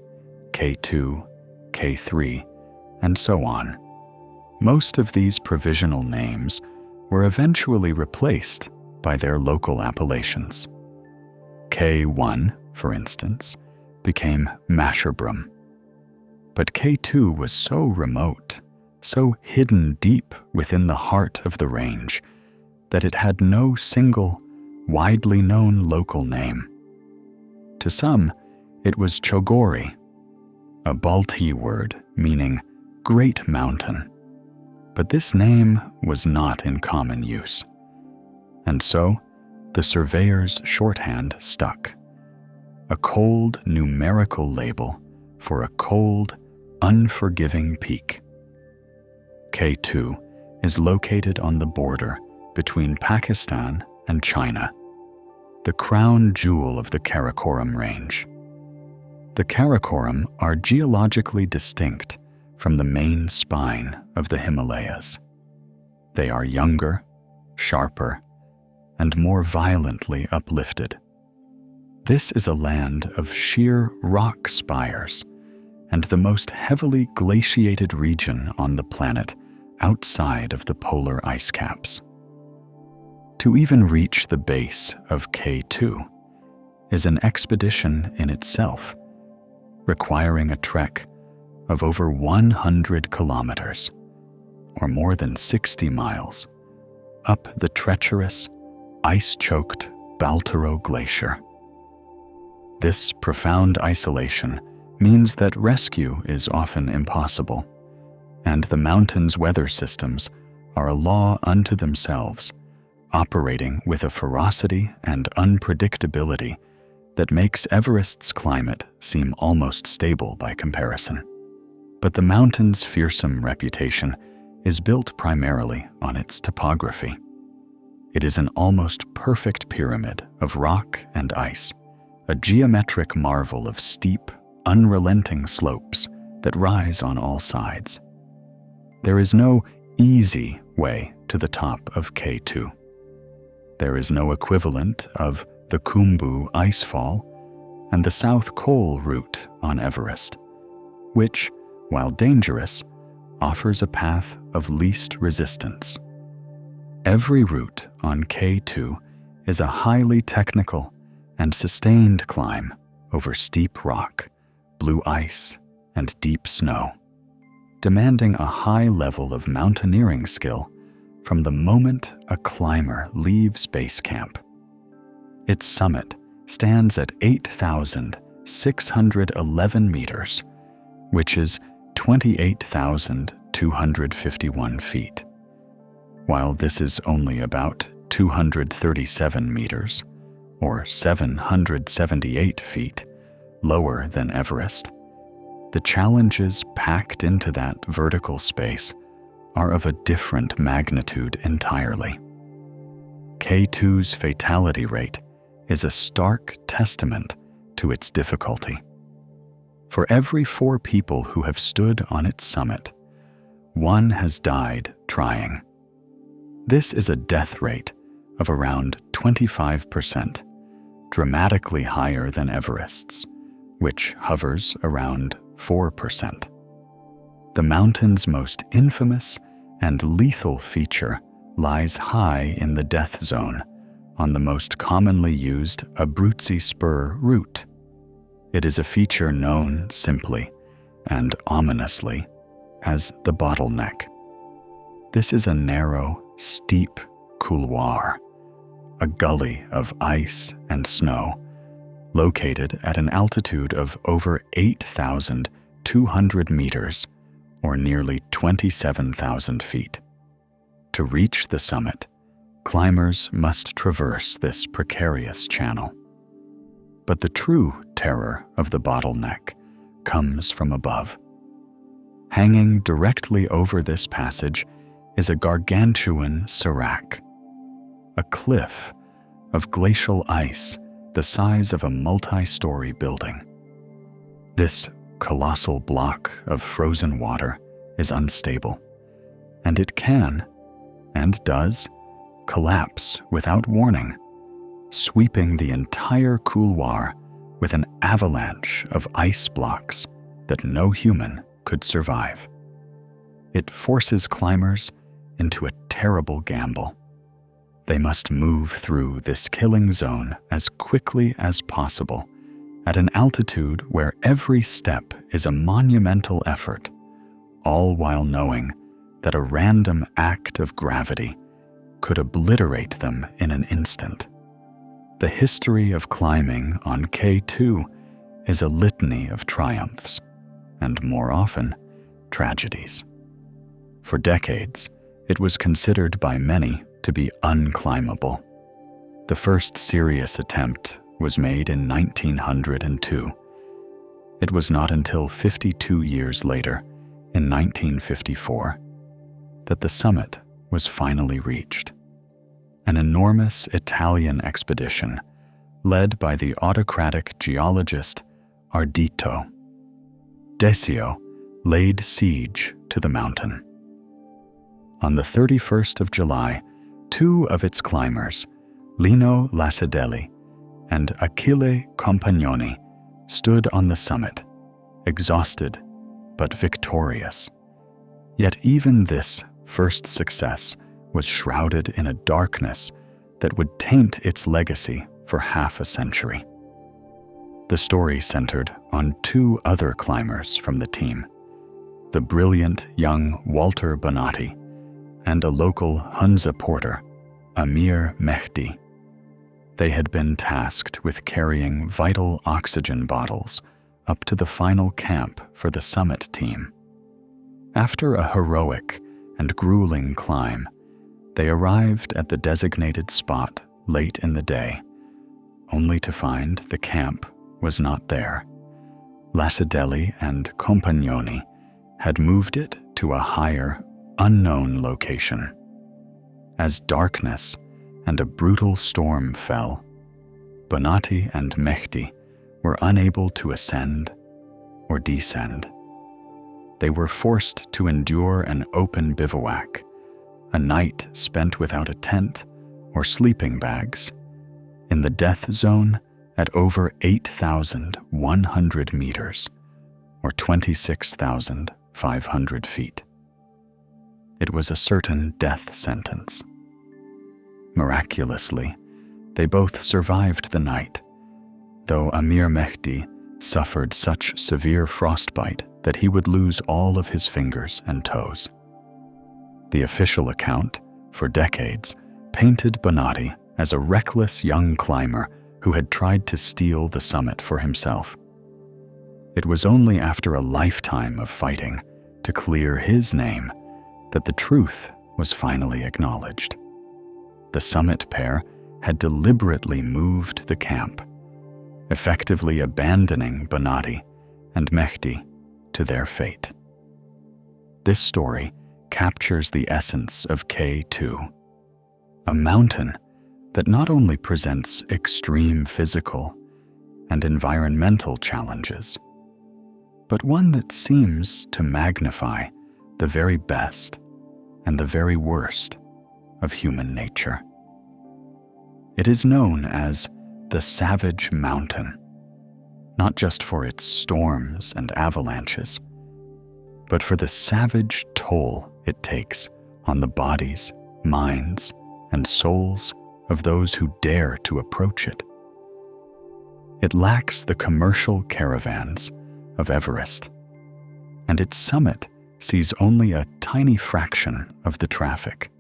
Speaker 1: K2, K3, and so on. Most of these provisional names were eventually replaced by their local appellations. K1, for instance, became Masherbrum. But K2 was so remote, so hidden deep within the heart of the range, that it had no single, widely known local name. To some, it was Chogori, a Balti word meaning great mountain. But this name was not in common use. And so, the surveyor's shorthand stuck, a cold numerical label for a cold, unforgiving peak. K2 is located on the border between Pakistan and China, the crown jewel of the Karakoram Range. The Karakoram are geologically distinct from the main spine of the Himalayas. They are younger, sharper, and more violently uplifted. This is a land of sheer rock spires and the most heavily glaciated region on the planet outside of the polar ice caps. To even reach the base of K2 is an expedition in itself, requiring a trek of over 100 kilometers, or more than 60 miles, up the treacherous, ice-choked Baltoro Glacier. This profound isolation means that rescue is often impossible, and the mountain's weather systems are a law unto themselves, operating with a ferocity and unpredictability that makes Everest's climate seem almost stable by comparison. But the mountain's fearsome reputation is built primarily on its topography. It is an almost perfect pyramid of rock and ice, a geometric marvel of steep, unrelenting slopes that rise on all sides. There is no easy way to the top of K2. There is no equivalent of the Khumbu Icefall and the South Col route on Everest, which, while dangerous, offers a path of least resistance. Every route on K2 is a highly technical and sustained climb over steep rock, blue ice, and deep snow, demanding a high level of mountaineering skill from the moment a climber leaves base camp. Its summit stands at 8,611 meters, which is 28,251 feet. While this is only about 237 meters, or 778 feet, lower than Everest, the challenges packed into that vertical space are of a different magnitude entirely. K2's fatality rate is a stark testament to its difficulty. For every 4 people who have stood on its summit, 1 has died trying. This is a death rate of around 25%, dramatically higher than Everest's, which hovers around 4%. The mountain's most infamous and lethal feature lies high in the death zone on the most commonly used Abruzzi Spur route. It is a feature known simply and ominously as the bottleneck. This is a narrow, steep couloir, a gully of ice and snow, located at an altitude of over 8,200 meters, or nearly 27,000 feet. To reach the summit, climbers must traverse this precarious channel. But the true terror of the bottleneck comes from above. Hanging directly over this passage is a gargantuan sérac, a cliff of glacial ice the size of a multi-story building. This colossal block of frozen water is unstable, and it can, and does, collapse without warning, sweeping the entire couloir with an avalanche of ice blocks that no human could survive. It forces climbers into a terrible gamble. They must move through this killing zone as quickly as possible at an altitude where every step is a monumental effort, all while knowing that a random act of gravity could obliterate them in an instant. The history of climbing on K2 is a litany of triumphs, and more often, tragedies. For decades, it was considered by many to be unclimbable. The first serious attempt was made in 1902. It was not until 52 years later, in 1954, that the summit was finally reached. An enormous Italian expedition led by the autocratic geologist Ardito. Decio laid siege to the mountain. On the 31st of July, two of its climbers, Lino Lacedelli and Achille Compagnoni, stood on the summit, exhausted but victorious. Yet even this first success was shrouded in a darkness that would taint its legacy for half a century. The story centered on two other climbers from the team, the brilliant young Walter Bonatti and a local Hunza porter, Amir Mehdi. They had been tasked with carrying vital oxygen bottles up to the final camp for the summit team. After a heroic and grueling climb, they arrived at the designated spot late in the day, only to find the camp was not there. Lacedelli and Compagnoni had moved it to a higher, unknown location. As darkness and a brutal storm fell, Bonatti and Mehdi were unable to ascend or descend. They were forced to endure an open bivouac, a night spent without a tent or sleeping bags, in the death zone at over 8,100 meters, or 26,500 feet. It was a certain death sentence. Miraculously, they both survived the night, though Amir Mehdi suffered such severe frostbite that he would lose all of his fingers and toes. The official account, for decades, painted Bonatti as a reckless young climber who had tried to steal the summit for himself. It was only after a lifetime of fighting to clear his name that the truth was finally acknowledged. The summit pair had deliberately moved the camp, effectively abandoning Bonatti and Mehdi to their fate. This story captures the essence of K2, a mountain that not only presents extreme physical and environmental challenges, but one that seems to magnify the very best and the very worst of human nature. It is known as the Savage Mountain, not just for its storms and avalanches, but for the savage toll it takes on the bodies, minds, and souls of those who dare to approach it. It lacks the commercial caravans of Everest, and its summit sees only a tiny fraction of the traffic.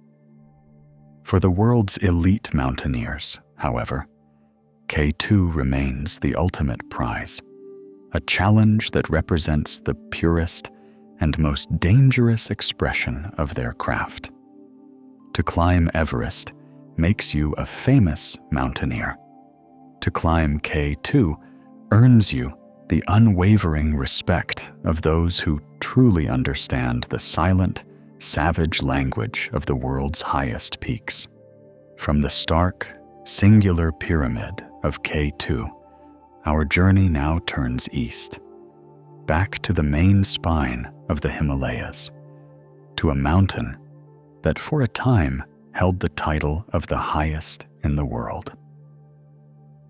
Speaker 1: For the world's elite mountaineers, however, K2 remains the ultimate prize, a challenge that represents the purest and most dangerous expression of their craft. To climb Everest makes you a famous mountaineer. To climb K2 earns you the unwavering respect of those who truly understand the silent, savage language of the world's highest peaks. From the stark, singular pyramid of K2, our journey now turns east, back to the main spine of the Himalayas, to a mountain that for a time held the title of the highest in the world.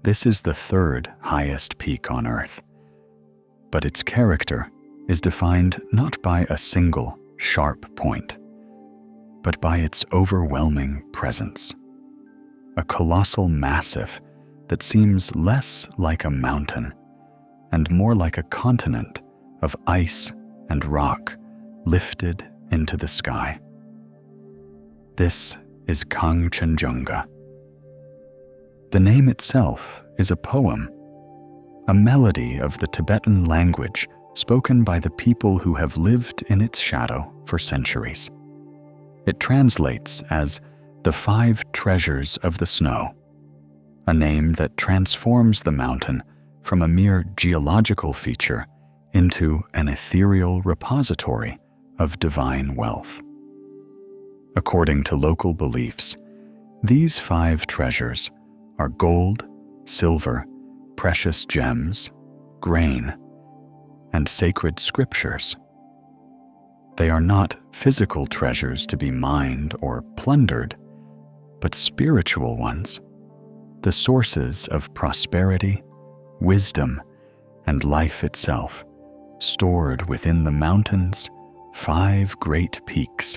Speaker 1: This is the third highest peak on Earth, but its character is defined not by a single sharp point, but by its overwhelming presence. A colossal massif that seems less like a mountain and more like a continent of ice and rock lifted into the sky. This is Kangchenjunga. The name itself is a poem, a melody of the Tibetan language spoken by the people who have lived in its shadow for centuries. It translates as the 5 treasures of the snow, a name that transforms the mountain from a mere geological feature into an ethereal repository of divine wealth. According to local beliefs, these 5 treasures are gold, silver, precious gems, grain, and sacred scriptures. They are not physical treasures to be mined or plundered, but spiritual ones, the sources of prosperity, wisdom, and life itself, stored within the mountain's 5 great peaks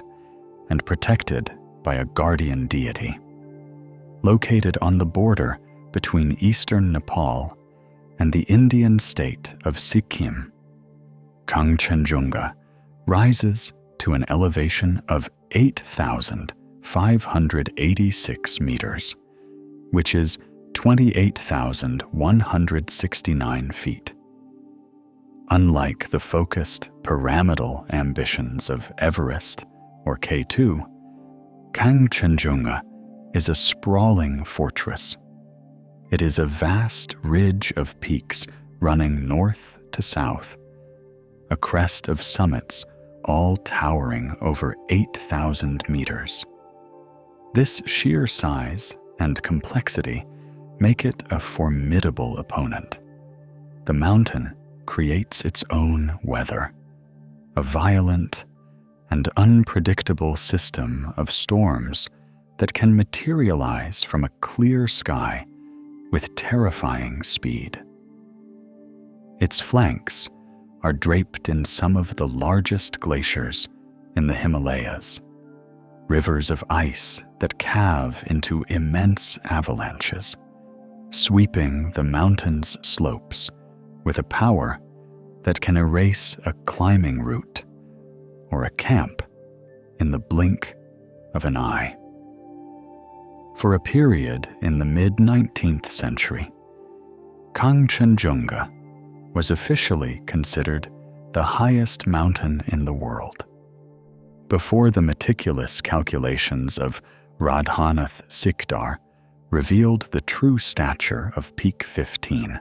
Speaker 1: and protected by a guardian deity. Located on the border between eastern Nepal and the Indian state of Sikkim, Kangchenjunga rises to an elevation of 8,586 meters, which is 28,169 feet. Unlike the focused pyramidal ambitions of Everest or K2, Kangchenjunga is a sprawling fortress. It is a vast ridge of peaks running north to south, a crest of summits all towering over 8,000 meters. This sheer size and complexity make it a formidable opponent. The mountain creates its own weather, a violent and unpredictable system of storms that can materialize from a clear sky with terrifying speed. Its flanks are draped in some of the largest glaciers in the Himalayas, rivers of ice that calve into immense avalanches, sweeping the mountain's slopes with a power that can erase a climbing route or a camp in the blink of an eye. For a period in the mid-19th century, Kangchenjunga was officially considered the highest mountain in the world. Before the meticulous calculations of Radhanath Sikdar revealed the true stature of Peak 15,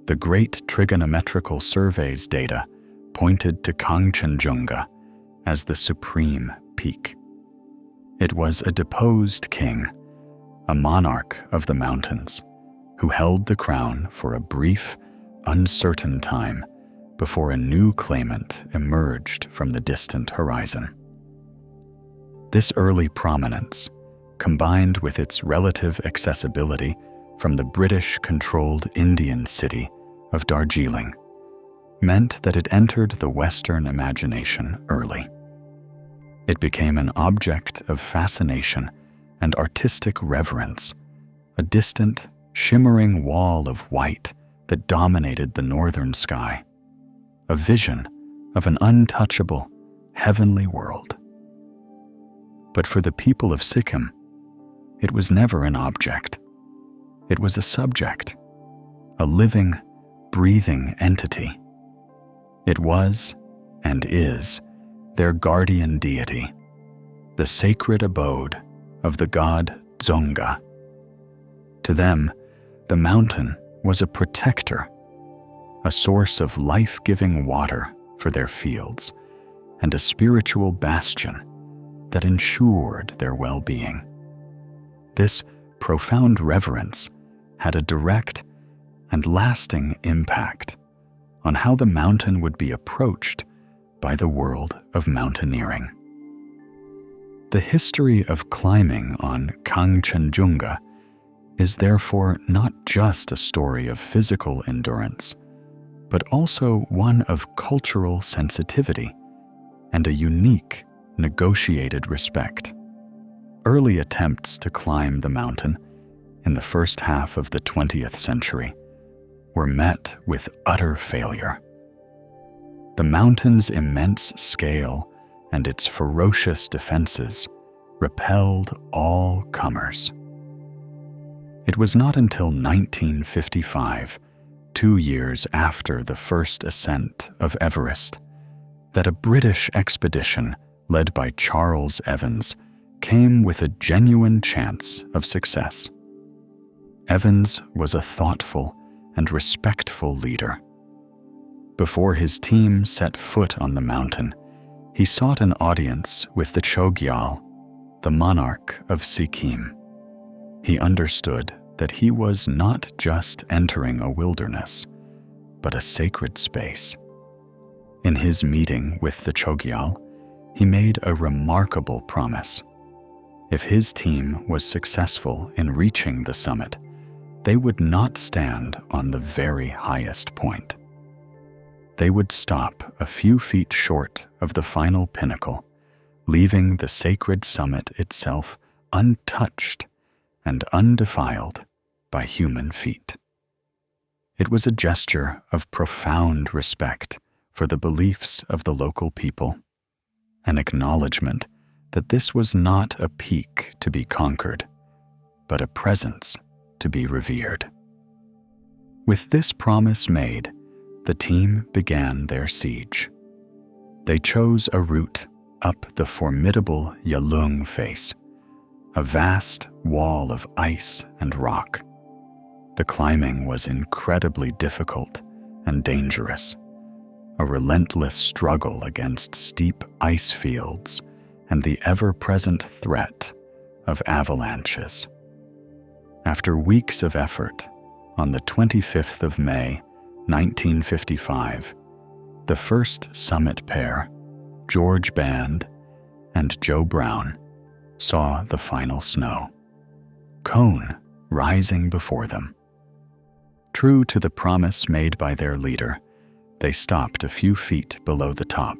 Speaker 1: the great trigonometrical survey's data pointed to Kangchenjunga as the supreme peak. It was a deposed king, a monarch of the mountains, who held the crown for a brief, uncertain time before a new claimant emerged from the distant horizon. This early prominence, combined with its relative accessibility from the British-controlled Indian city of Darjeeling, meant that it entered the Western imagination early. It became an object of fascination and artistic reverence, a distant, shimmering wall of white that dominated the northern sky, a vision of an untouchable, heavenly world. But for the people of Sikkim, it was never an object. It was a subject, a living, breathing entity. It was, and is, their guardian deity, the sacred abode of the god Dzonga. To them, the mountain was a protector, a source of life-giving water for their fields, and a spiritual bastion that ensured their well-being. This profound reverence had a direct and lasting impact on how the mountain would be approached by the world of mountaineering. The history of climbing on Kangchenjunga is therefore not just a story of physical endurance, but also one of cultural sensitivity and a unique, negotiated respect. Early attempts to climb the mountain in the first half of the 20th century were met with utter failure. The mountain's immense scale and its ferocious defenses repelled all comers. It was not until 1955, 2 years after the first ascent of Everest, that a British expedition led by Charles Evans came with a genuine chance of success. Evans was a thoughtful and respectful leader. Before his team set foot on the mountain, he sought an audience with the Chogyal, the monarch of Sikkim. He understood that he was not just entering a wilderness, but a sacred space. In his meeting with the Chogyal, he made a remarkable promise. If his team was successful in reaching the summit, they would not stand on the very highest point. They would stop a few feet short of the final pinnacle, leaving the sacred summit itself untouched and undefiled by human feet. It was a gesture of profound respect for the beliefs of the local people, an acknowledgement that this was not a peak to be conquered, but a presence to be revered. With this promise made, the team began their siege. They chose a route up the formidable Yalung face, a vast wall of ice and rock. The climbing was incredibly difficult and dangerous, a relentless struggle against steep ice fields and the ever-present threat of avalanches. After weeks of effort, on the 25th of May, 1955, the first summit pair, George Band and Joe Brown, saw the final snow, cone rising before them. True to the promise made by their leader, they stopped a few feet below the top.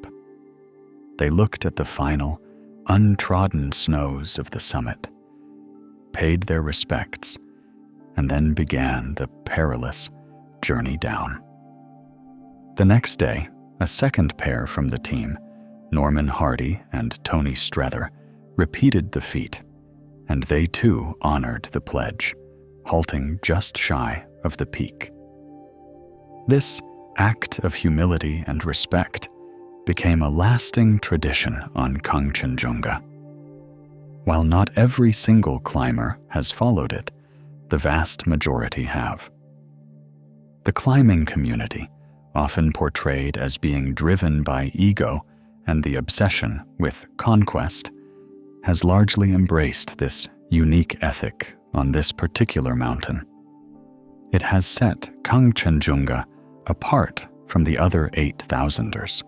Speaker 1: They looked at the final, untrodden snows of the summit, paid their respects, and then began the perilous journey down. The next day, a second pair from the team, Norman Hardy and Tony Strether, repeated the feat, and they too honored the pledge, halting just shy of the peak. This act of humility and respect became a lasting tradition on Kangchenjunga. While not every single climber has followed it, the vast majority have. The climbing community, often portrayed as being driven by ego and the obsession with conquest, has largely embraced this unique ethic on this particular mountain. It has set Kangchenjunga apart from the other 8,000ers,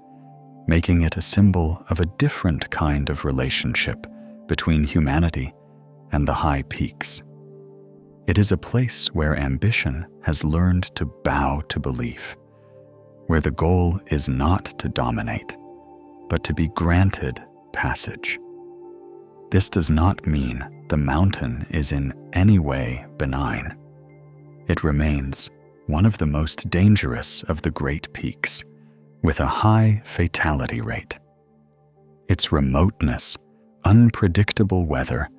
Speaker 1: making it a symbol of a different kind of relationship between humanity and the high peaks. It is a place where ambition has learned to bow to belief, where the goal is not to dominate, but to be granted passage. This does not mean the mountain is in any way benign. It remains one of the most dangerous of the great peaks, with a high fatality rate. Its remoteness, unpredictable weather,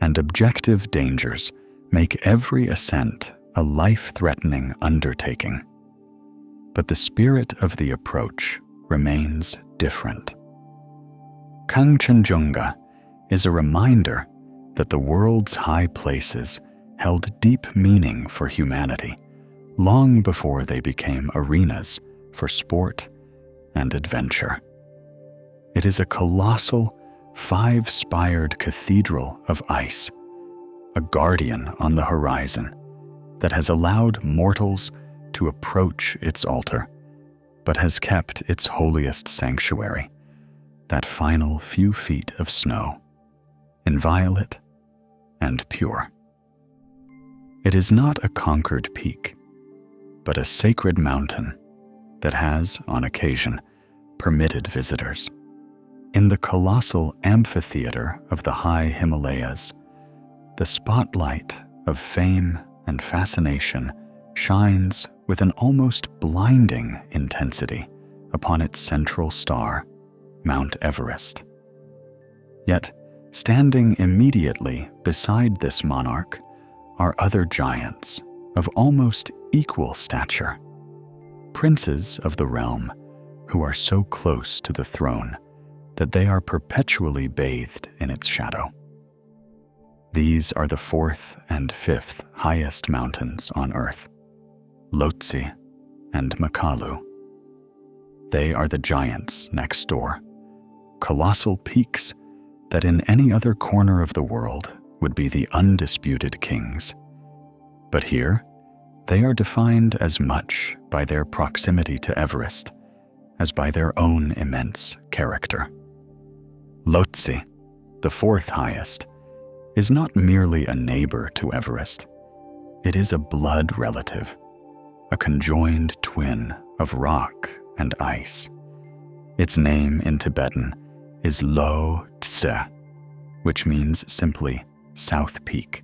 Speaker 1: and objective dangers make every ascent a life-threatening undertaking. But the spirit of the approach remains different. Kangchenjunga is a reminder that the world's high places held deep meaning for humanity long before they became arenas for sport and adventure. It is a colossal, five-spired cathedral of ice, a guardian on the horizon that has allowed mortals to approach its altar, but has kept its holiest sanctuary, that final few feet of snow, inviolate and pure. It is not a conquered peak, but a sacred mountain that has, on occasion, permitted visitors. In the colossal amphitheater of the high Himalayas, the spotlight of fame and fascination shines with an almost blinding intensity upon its central star, Mount Everest. Yet, standing immediately beside this monarch are other giants of almost equal stature, princes of the realm who are so close to the throne that they are perpetually bathed in its shadow. These are the fourth and fifth highest mountains on Earth, Lhotse and Makalu. They are the giants next door, colossal peaks that in any other corner of the world would be the undisputed kings. But here, they are defined as much by their proximity to Everest as by their own immense character. Lhotse, the fourth highest, is not merely a neighbor to Everest. It is a blood relative, a conjoined twin of rock and ice. Its name in Tibetan is Lhotse, which means simply South Peak,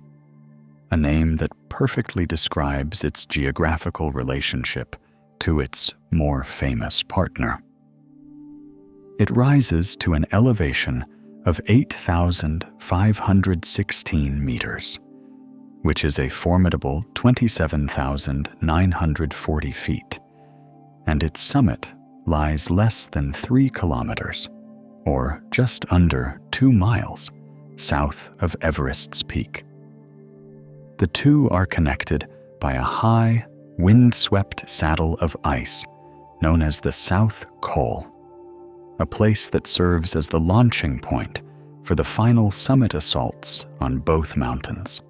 Speaker 1: a name that perfectly describes its geographical relationship to its more famous partner. It rises to an elevation of 8,516 meters, which is a formidable 27,940 feet, and its summit lies less than 3 kilometers, or just under 2 miles, south of Everest's peak. The two are connected by a high, wind-swept saddle of ice known as the South Col, a place that serves as the launching point for the final summit assaults on both mountains.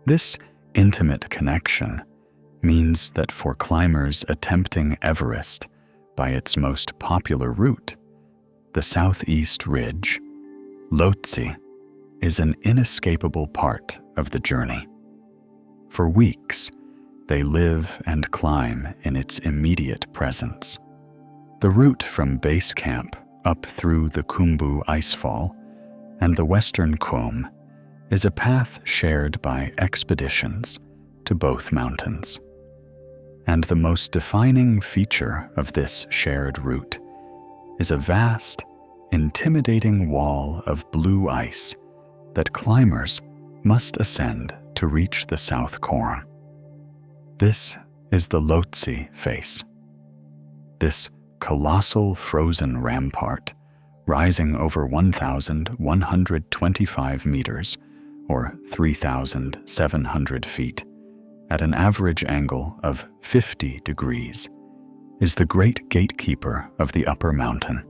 Speaker 1: This intimate connection means that for climbers attempting Everest by its most popular route, the Southeast Ridge, Lhotse is an inescapable part of the journey. For weeks, they live and climb in its immediate presence. The route from base camp up through the Khumbu Icefall and the Western Khum is a path shared by expeditions to both mountains. And the most defining feature of this shared route is a vast, intimidating wall of blue ice that climbers must ascend to reach the South Col. This is the Lhotse face. This colossal frozen rampart, rising over 1,125 meters, or 3,700 feet, at an average angle of 50 degrees, is the great gatekeeper of the upper mountain.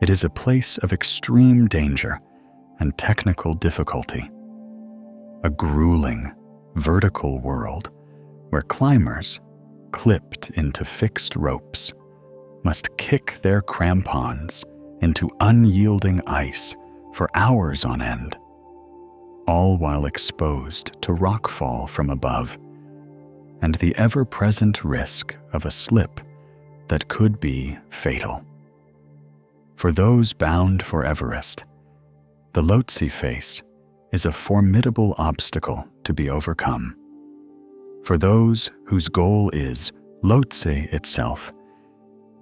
Speaker 1: It is a place of extreme danger and technical difficulty, a grueling, vertical world where climbers, clipped into fixed ropes, must kick their crampons into unyielding ice for hours on end, all while exposed to rockfall from above and the ever-present risk of a slip that could be fatal. For those bound for Everest, the Lhotse face is a formidable obstacle to be overcome. For those whose goal is Lhotse itself,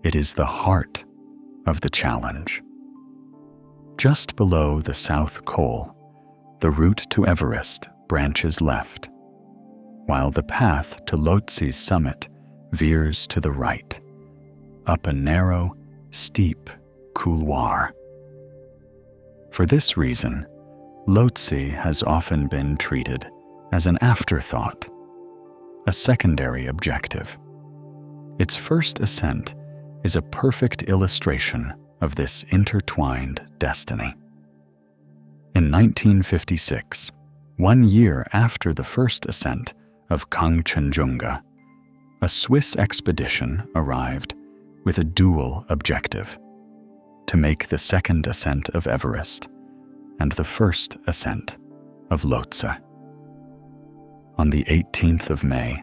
Speaker 1: it is the heart of the challenge. Just below the South Col, the route to Everest branches left, while the path to Lhotse's summit veers to the right, up a narrow, steep couloir. For this reason, Lhotse has often been treated as an afterthought, a secondary objective. Its first ascent is a perfect illustration of this intertwined destiny. In 1956, 1 year after the first ascent of Kangchenjunga, a Swiss expedition arrived with a dual objective: to make the second ascent of Everest and the first ascent of Lhotse. On the 18th of May,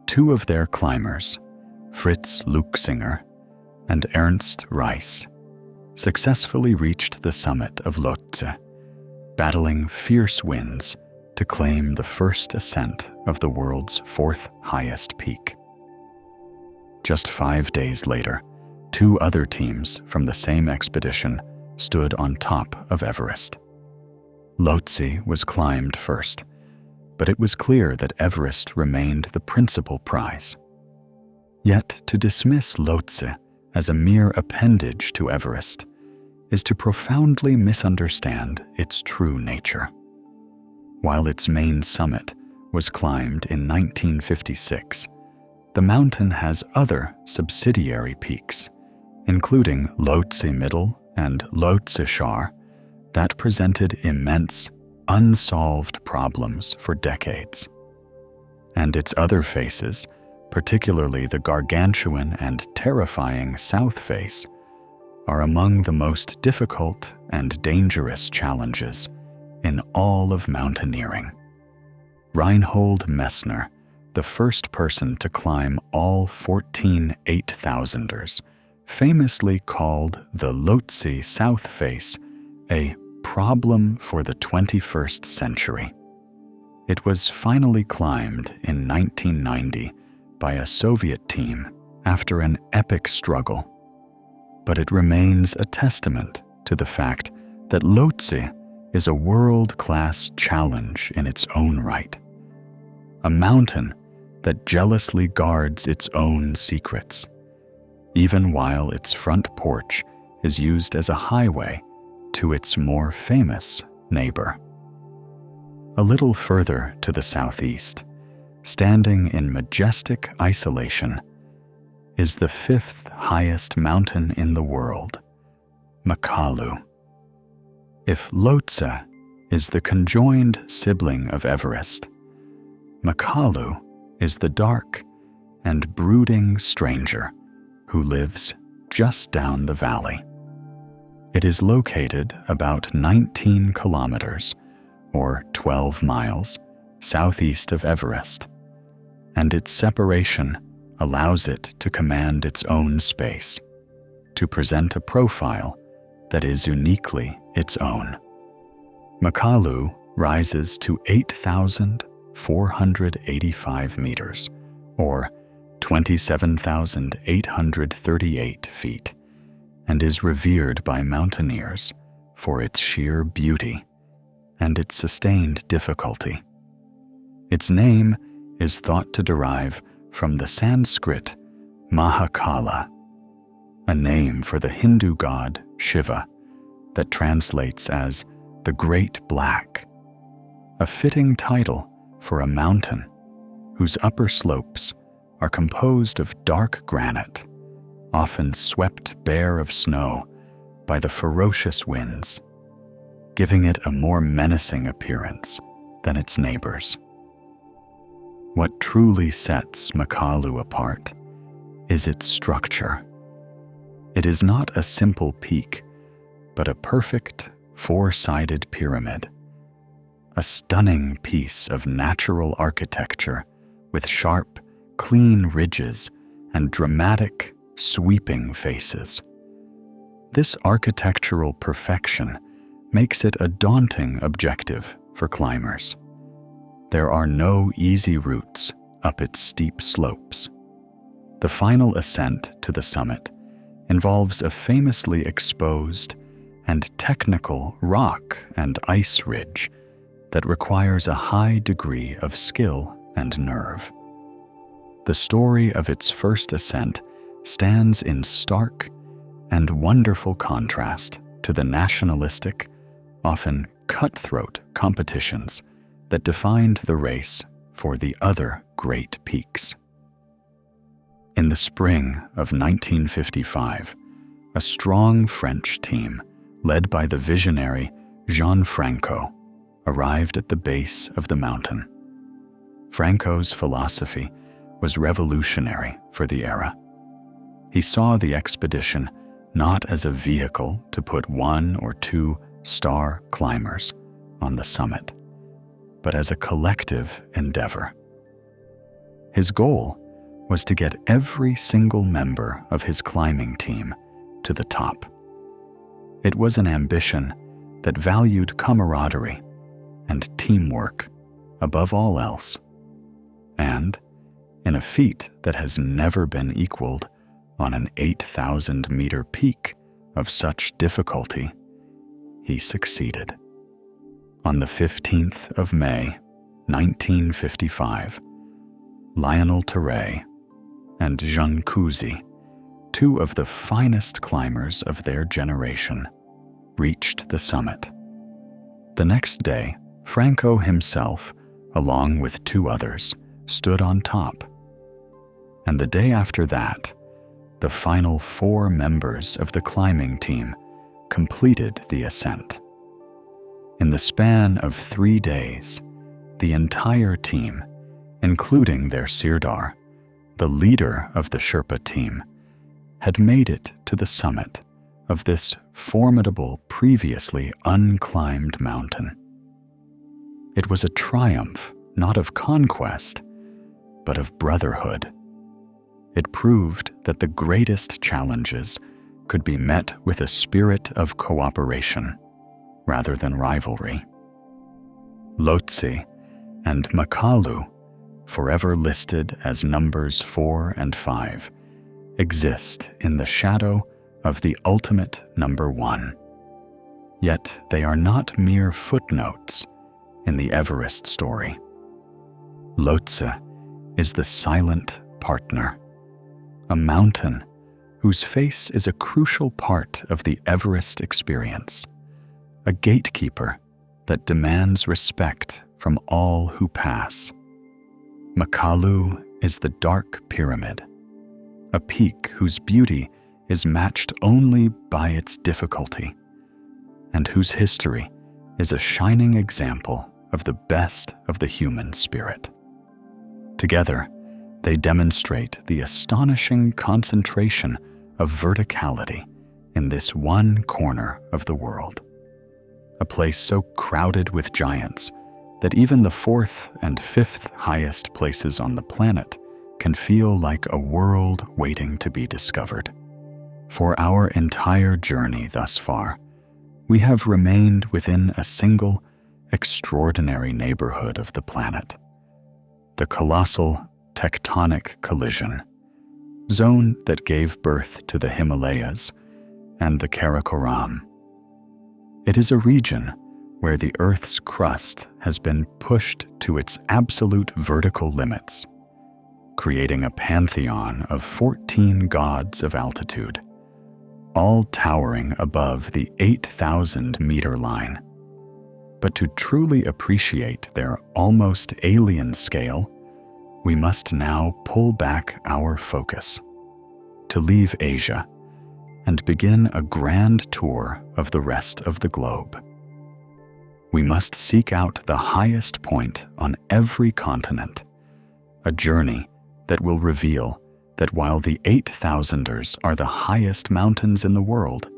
Speaker 1: 2 of their climbers, Fritz Luchsinger and Ernst Reiss, successfully reached the summit of Lhotse, battling fierce winds to claim the first ascent of the world's 4th highest peak. Just 5 days later, 2 other teams from the same expedition stood on top of Everest. Lhotse was climbed first, but it was clear that Everest remained the principal prize. Yet to dismiss Lhotse as a mere appendage to Everest is to profoundly misunderstand its true nature. While its main summit was climbed in 1956, the mountain has other subsidiary peaks, including Lhotse Middle and Lhotse Shar, that presented immense, unsolved problems for decades. and its other faces, particularly the gargantuan and terrifying south face, are among the most difficult and dangerous challenges in all of mountaineering. Reinhold Messner, the first person to climb all 14 8,000ers, famously called the Lhotse South Face a problem for the 21st century. It was finally climbed in 1990 by a Soviet team after an epic struggle, but it remains a testament to the fact that Lhotse is a world-class challenge in its own right, a mountain that jealously guards its own secrets, even while its front porch is used as a highway to its more famous neighbor. A little further to the southeast, standing in majestic isolation, is the fifth highest mountain in the world, Makalu. If Lhotse is the conjoined sibling of Everest, Makalu is the dark and brooding stranger who lives just down the valley. It is located about 19 kilometers, or 12 miles, southeast of Everest, and its separation allows it to command its own space, to present a profile that is uniquely its own. Makalu rises to 8,485 meters, or 27,838 feet, and is revered by mountaineers for its sheer beauty and its sustained difficulty. Its name is thought to derive from the Sanskrit Mahakala, a name for the Hindu god Shiva that translates as the Great Black, a fitting title for a mountain whose upper slopes are composed of dark granite, often swept bare of snow by the ferocious winds, giving it a more menacing appearance than its neighbors. What truly sets Makalu apart is its structure. It is not a simple peak, but a perfect four-sided pyramid, a stunning piece of natural architecture with sharp, clean ridges and dramatic, sweeping faces. This architectural perfection makes it a daunting objective for climbers. There are no easy routes up its steep slopes. The final ascent to the summit involves a famously exposed and technical rock and ice ridge that requires a high degree of skill and nerve. The story of its first ascent stands in stark and wonderful contrast to the nationalistic, often cutthroat competitions that defined the race for the other great peaks. In the spring of 1955, a strong French team, led by the visionary Jean Franco, arrived at the base of the mountain. Franco's philosophy was revolutionary for the era. He saw the expedition not as a vehicle to put one or two star climbers on the summit, but as a collective endeavor. His goal was to get every single member of his climbing team to the top. It was an ambition that valued camaraderie and teamwork above all else, and in a feat that has never been equaled on an 8,000-meter peak of such difficulty, he succeeded. On the 15th of May, 1955, Lionel Terray and Jean Couzy, two of the finest climbers of their generation, reached the summit. The next day, Franco himself, along with two others, stood on top. And the day after that, the final 4 members of the climbing team completed the ascent. In the span of 3 days, the entire team, including their Sirdar, the leader of the Sherpa team, had made it to the summit of this formidable, previously unclimbed mountain. It was a triumph not of conquest, but of brotherhood. It proved that the greatest challenges could be met with a spirit of cooperation rather than rivalry. Lhotse and Makalu, forever listed as numbers 4 and 5, exist in the shadow of the ultimate number 1. Yet they are not mere footnotes in the Everest story. Lhotse is the silent partner, a mountain whose face is a crucial part of the Everest experience, a gatekeeper that demands respect from all who pass. Makalu is the dark pyramid, a peak whose beauty is matched only by its difficulty, and whose history is a shining example of the best of the human spirit. Together, they demonstrate the astonishing concentration of verticality in this one corner of the world, a place so crowded with giants that even the 4th and 5th highest places on the planet can feel like a world waiting to be discovered. For our entire journey thus far, we have remained within a single, extraordinary neighborhood of the planet, the colossal tectonic collision zone that gave birth to the Himalayas and the Karakoram. It is a region where the Earth's crust has been pushed to its absolute vertical limits, creating a pantheon of 14 gods of altitude, all towering above the 8,000-meter line. But to truly appreciate their almost alien scale, we must now pull back our focus, to leave Asia and begin a grand tour of the rest of the globe. We must seek out the highest point on every continent, a journey that will reveal that while the 8,000ers are the highest mountains in the world,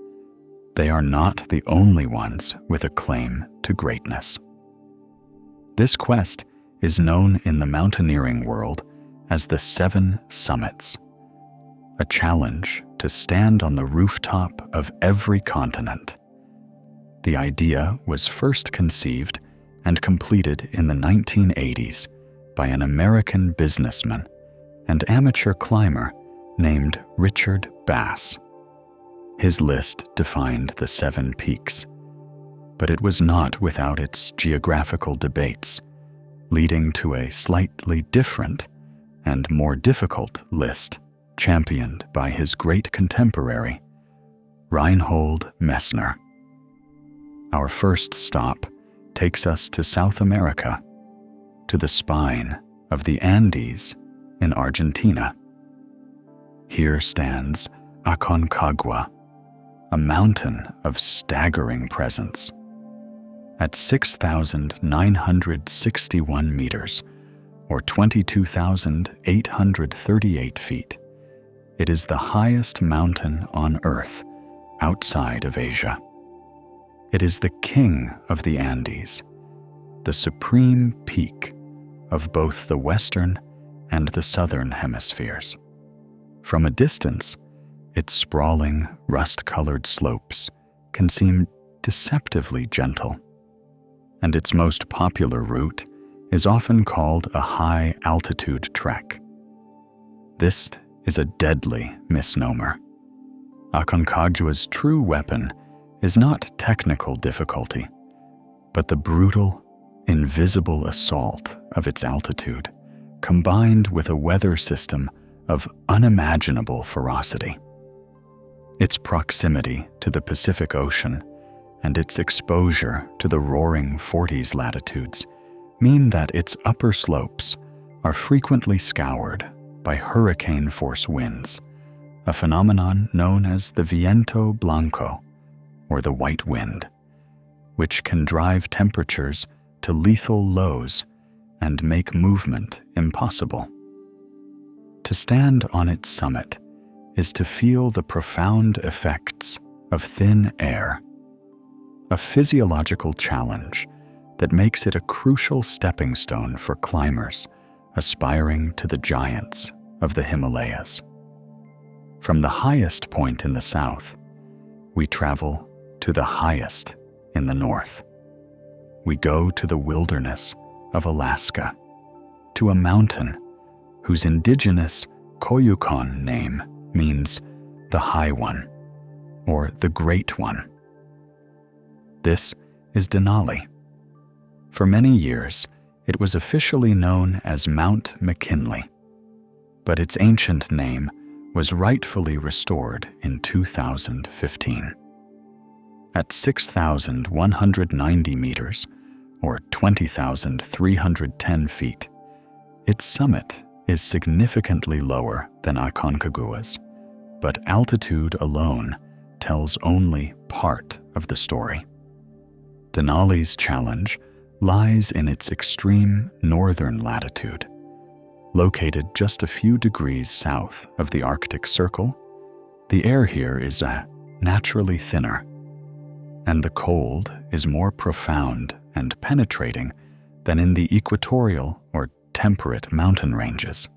Speaker 1: they are not the only ones with a claim to greatness. This quest is known in the mountaineering world as the 7 Summits, a challenge to stand on the rooftop of every continent. The idea was first conceived and completed in the 1980s by an American businessman and amateur climber named Richard Bass. His list defined the 7 peaks, but it was not without its geographical debates, leading to a slightly different and more difficult list championed by his great contemporary, Reinhold Messner. Our first stop takes us to South America, to the spine of the Andes in Argentina. Here stands Aconcagua, a mountain of staggering presence. At 6,961 meters, or 22,838 feet, it is the highest mountain on Earth outside of Asia. It is the king of the Andes, the supreme peak of both the Western and the Southern hemispheres. From a distance, its sprawling, rust-colored slopes can seem deceptively gentle, and its most popular route is often called a high-altitude trek. This is a deadly misnomer. Aconcagua's true weapon is not technical difficulty, but the brutal, invisible assault of its altitude, combined with a weather system of unimaginable ferocity. Its proximity to the Pacific Ocean and its exposure to the roaring 40s latitudes mean that its upper slopes are frequently scoured by hurricane-force winds, a phenomenon known as the viento blanco, or the white wind, which can drive temperatures to lethal lows and make movement impossible. To stand on its summit is to feel the profound effects of thin air, a physiological challenge that makes it a crucial stepping stone for climbers aspiring to the giants of the Himalayas. From the highest point in the south, we travel to the highest in the north. We go to the wilderness of Alaska, to a mountain whose indigenous Koyukon name means the High One, or the Great One. This is Denali. For many years, it was officially known as Mount McKinley, but its ancient name was rightfully restored in 2015. At 6,190 meters, or 20,310 feet, its summit is significantly lower than Aconcagua, but altitude alone tells only part of the story. Denali's challenge lies in its extreme northern latitude. Located just a few degrees south of the Arctic Circle, the air here is naturally thinner, and the cold is more profound and penetrating than in the equatorial or temperate mountain ranges.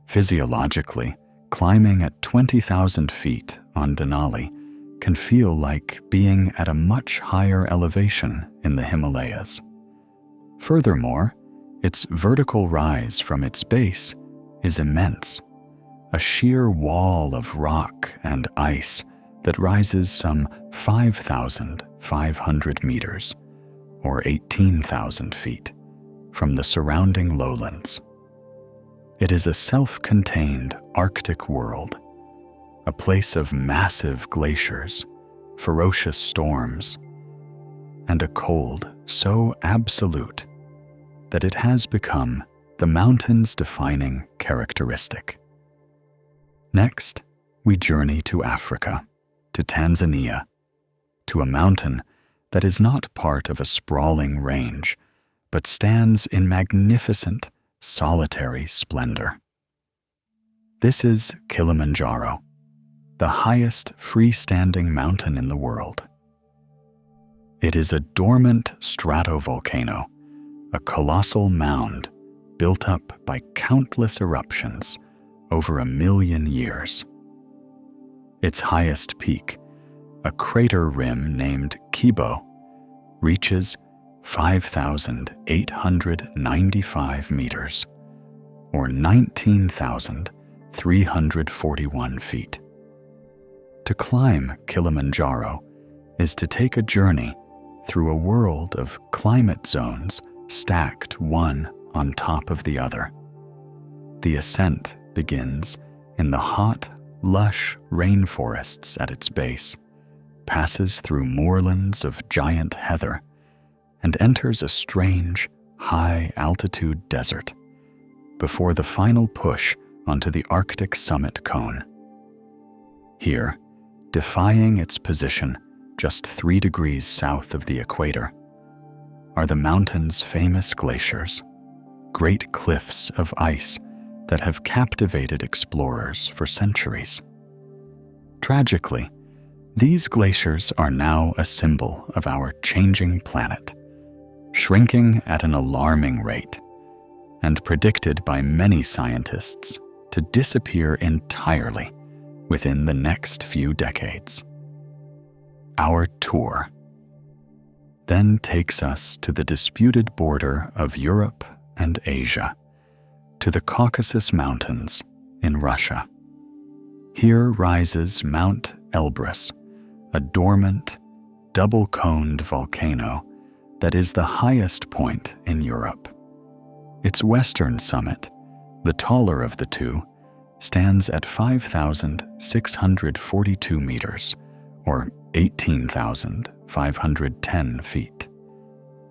Speaker 1: Physiologically, climbing at 20,000 feet on Denali can feel like being at a much higher elevation in the Himalayas. Furthermore, its vertical rise from its base is immense, a sheer wall of rock and ice that rises some 5,500 meters, or 18,000 feet, from the surrounding lowlands. It is a self-contained Arctic world, a place of massive glaciers, ferocious storms, and a cold so absolute that it has become the mountain's defining characteristic. Next, we journey to Africa, to Tanzania, to a mountain that is not part of a sprawling range, but stands in magnificent, solitary splendor. This is Kilimanjaro, the highest freestanding mountain in the world. It is a dormant stratovolcano, a colossal mound built up by countless eruptions over 1 million years. Its highest peak, a crater rim named Kibo, reaches 5,895 meters, or 19,341 feet. To climb Kilimanjaro is to take a journey through a world of climate zones stacked one on top of the other. The ascent begins in the hot, lush rainforests at its base, passes through moorlands of giant heather, and enters a strange, high-altitude desert before the final push onto the Arctic summit cone. Here, defying its position just 3 degrees south of the equator, are the mountain's famous glaciers, great cliffs of ice that have captivated explorers for centuries. Tragically, these glaciers are now a symbol of our changing planet, shrinking at an alarming rate, and predicted by many scientists to disappear entirely within the next few decades. Our tour then takes us to the disputed border of Europe and Asia, to the Caucasus Mountains in Russia. Here rises Mount Elbrus, a dormant, double-coned volcano that is the highest point in Europe. Its western summit, the taller of the two, stands at 5,642 meters, or 18,510 feet,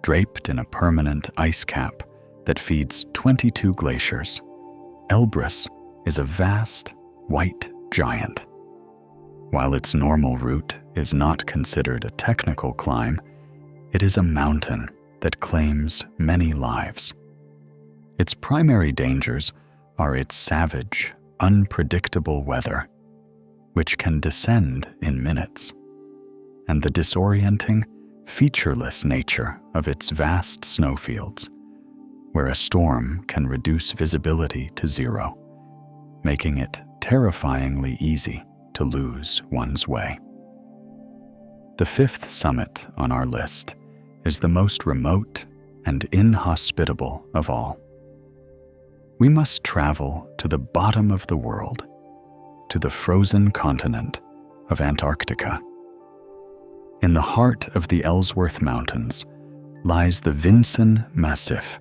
Speaker 1: draped in a permanent ice cap that feeds 22 glaciers. Elbrus is a vast, white giant. While its normal route is not considered a technical climb, it is a mountain that claims many lives. Its primary dangers are its savage, unpredictable weather, which can descend in minutes, and the disorienting, featureless nature of its vast snowfields, where a storm can reduce visibility to zero, making it terrifyingly easy to lose one's way. The fifth summit on our list is the most remote and inhospitable of all. We must travel to the bottom of the world, to the frozen continent of Antarctica. In the heart of the Ellsworth Mountains lies the Vinson Massif,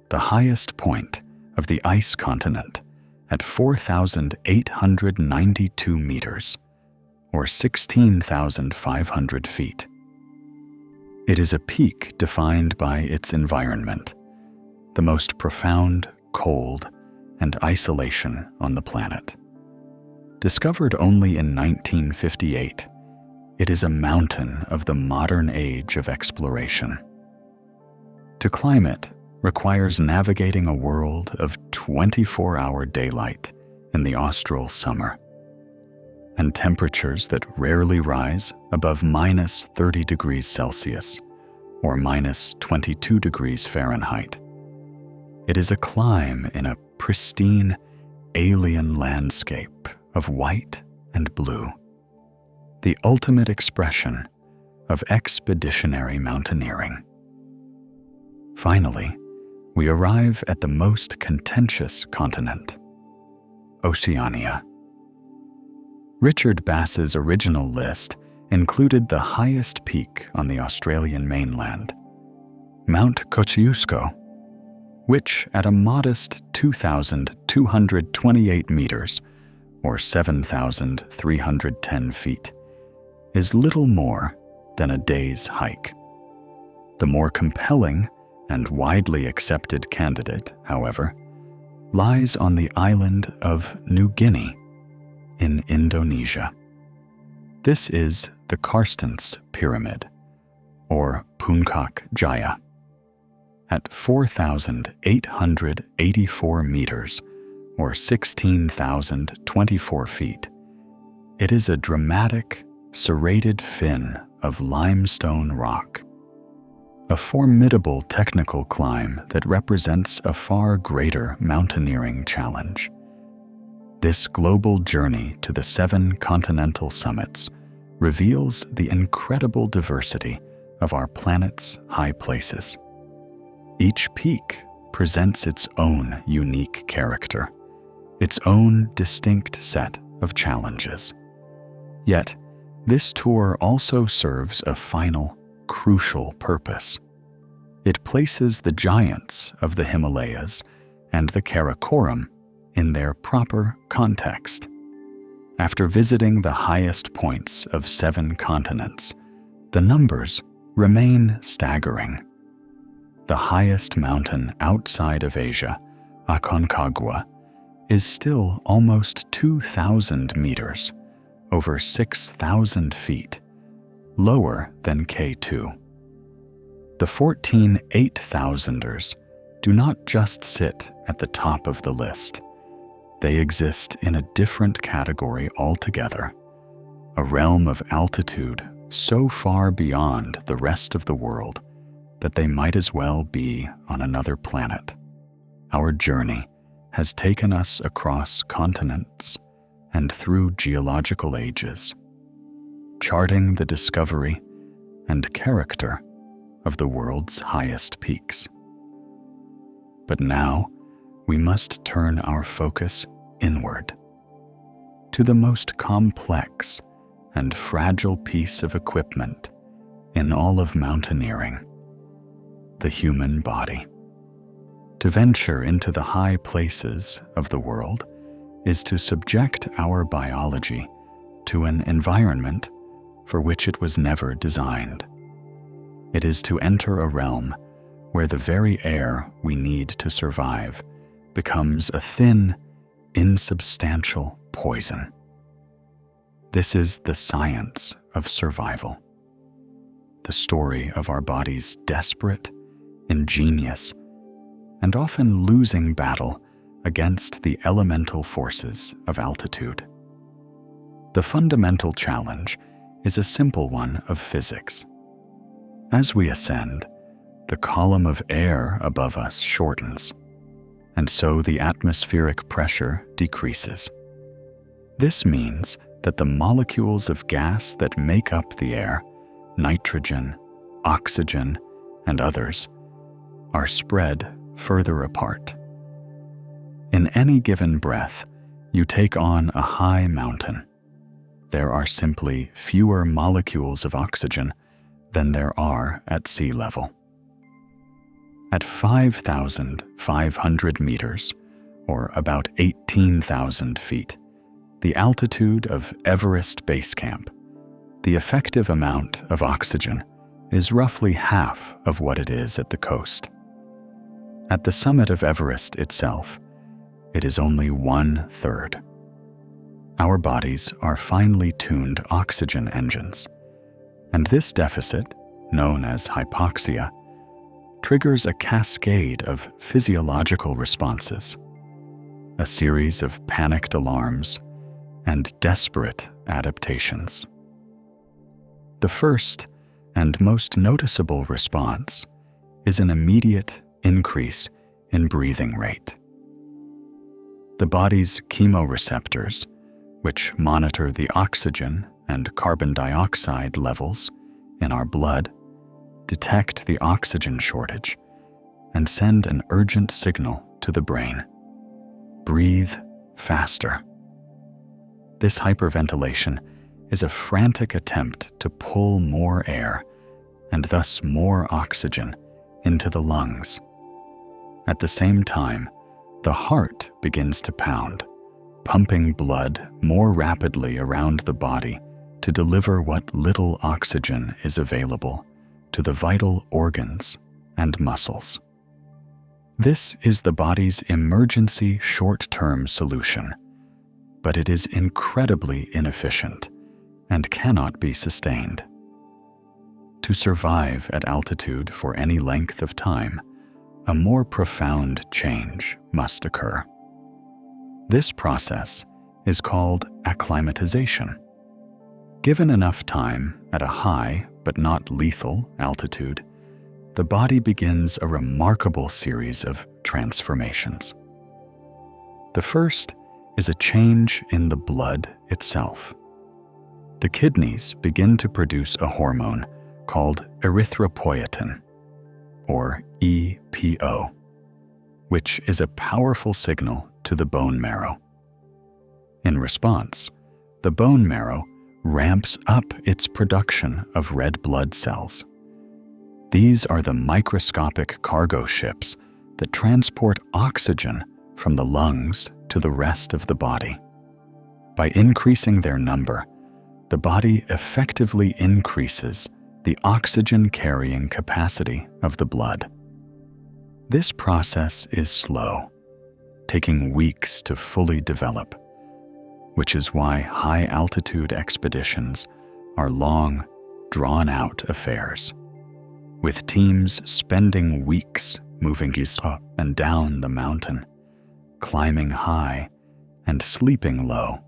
Speaker 1: the highest point of the ice continent at 4,892 meters, or 16,500 feet. It is a peak defined by its environment, the most profound cold and isolation on the planet. Discovered only in 1958, it is a mountain of the modern age of exploration. To climb it requires navigating a world of 24-hour daylight in the austral summer, and temperatures that rarely rise above minus 30 degrees Celsius or minus 22 degrees Fahrenheit. It is a climb in a pristine, alien landscape of white and blue, the ultimate expression of expeditionary mountaineering. Finally, we arrive at the most contentious continent, Oceania. Richard Bass's original list included the highest peak on the Australian mainland, Mount Kosciuszko, which at a modest 2,228 meters, or 7,310 feet, is little more than a day's hike. The more compelling and widely accepted candidate, however, lies on the island of New Guinea in Indonesia. This is the Karstens Pyramid, or Puncak Jaya. At 4,884 meters, or 16,024 feet, it is a dramatic, serrated fin of limestone rock. A formidable technical climb that represents a far greater mountaineering challenge. This global journey to the 7 continental summits reveals the incredible diversity of our planet's high places. Each peak presents its own unique character, its own distinct set of challenges. Yet, this tour also serves a final, crucial purpose. It places the giants of the Himalayas and the Karakoram in their proper context. After visiting the highest points of 7 continents, the numbers remain staggering. The highest mountain outside of Asia, Aconcagua, is still almost 2,000 meters, over 6,000 feet, lower than K2. The 14 8,000ers do not just sit at the top of the list. They exist in a different category altogether, a realm of altitude so far beyond the rest of the world that they might as well be on another planet. Our journey has taken us across continents and through geological ages, charting the discovery and character of the world's highest peaks. But now we must turn our focus inward, to the most complex and fragile piece of equipment in all of mountaineering, the human body. To venture into the high places of the world is to subject our biology to an environment for which it was never designed. It is to enter a realm where the very air we need to survive becomes a thin, insubstantial poison. This is the science of survival, the story of our body's desperate, ingenious, and often losing battle against the elemental forces of altitude. The fundamental challenge is a simple one of physics. As we ascend, the column of air above us shortens, and so the atmospheric pressure decreases. This means that the molecules of gas that make up the air, nitrogen, oxygen, and others, are spread further apart. In any given breath, you take on a high mountain. There are simply fewer molecules of oxygen than there are at sea level. At 5,500 meters, or about 18,000 feet, the altitude of Everest Base Camp, the effective amount of oxygen is roughly half of what it is at the coast. At the summit of Everest itself, it is only 1/3. Our bodies are finely tuned oxygen engines, and this deficit, known as hypoxia, triggers a cascade of physiological responses, a series of panicked alarms and desperate adaptations. The first and most noticeable response is an immediate increase in breathing rate. The body's chemoreceptors, which monitor the oxygen and carbon dioxide levels in our blood, detect the oxygen shortage and send an urgent signal to the brain. Breathe faster. This hyperventilation is a frantic attempt to pull more air and thus more oxygen into the lungs. At the same time, the heart begins to pound, pumping blood more rapidly around the body to deliver what little oxygen is available to the vital organs and muscles. This is the body's emergency short-term solution, but it is incredibly inefficient and cannot be sustained. To survive at altitude for any length of time, a more profound change must occur. This process is called acclimatization. Given enough time at a high but not lethal altitude, the body begins a remarkable series of transformations. The first is a change in the blood itself. The kidneys begin to produce a hormone called erythropoietin, or EPO, which is a powerful signal to the bone marrow. In response, the bone marrow ramps up its production of red blood cells. These are the microscopic cargo ships that transport oxygen from the lungs to the rest of the body. By increasing their number, the body effectively increases the oxygen-carrying capacity of the blood. This process is slow, taking weeks to fully develop, which is why high-altitude expeditions are long, drawn-out affairs, with teams spending weeks moving up and down the mountain, climbing high and sleeping low,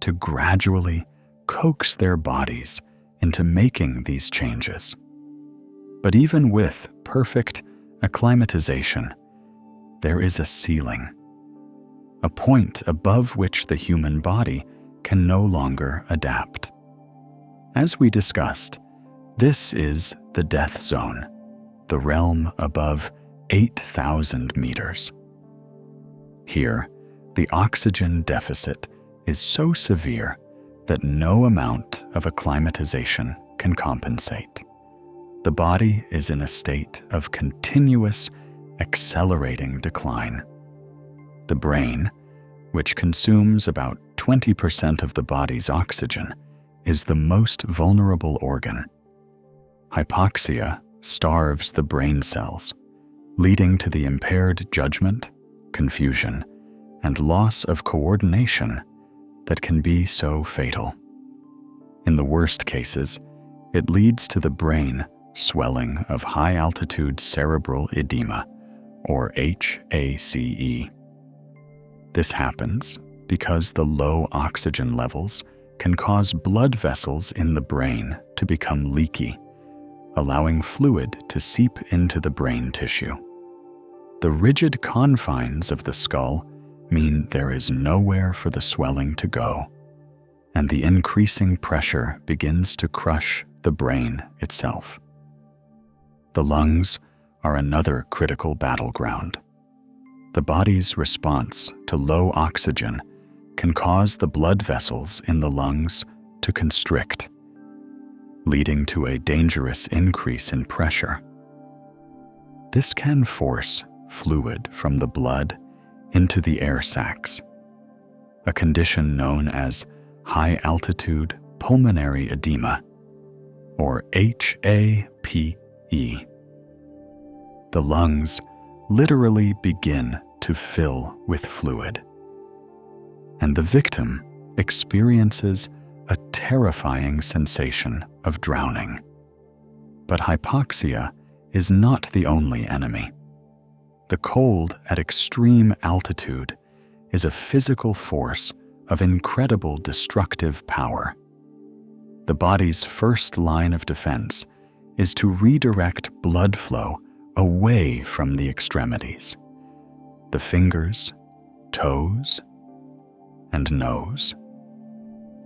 Speaker 1: to gradually coax their bodies into making these changes. But even with perfect acclimatization, there is a ceiling, a point above which the human body can no longer adapt. As we discussed, this is the death zone, the realm above 8,000 meters. Here, the oxygen deficit is so severe that no amount of acclimatization can compensate. The body is in a state of continuous, accelerating decline. The brain, which consumes about 20% of the body's oxygen, is the most vulnerable organ. Hypoxia starves the brain cells, leading to the impaired judgment, confusion, and loss of coordination that can be so fatal. In the worst cases, it leads to the brain swelling of high-altitude cerebral edema, or HACE. This happens because the low oxygen levels can cause blood vessels in the brain to become leaky, allowing fluid to seep into the brain tissue. The rigid confines of the skull mean there is nowhere for the swelling to go, and the increasing pressure begins to crush the brain itself. The lungs are another critical battleground. The body's response to low oxygen can cause the blood vessels in the lungs to constrict, leading to a dangerous increase in pressure. This can force fluid from the blood into the air sacs, a condition known as high-altitude pulmonary edema, or HAPE. The lungs literally begin to fill with fluid, and the victim experiences a terrifying sensation of drowning. But hypoxia is not the only enemy. The cold at extreme altitude is a physical force of incredible destructive power. The body's first line of defense is to redirect blood flow away from the extremities, the fingers, toes, and nose,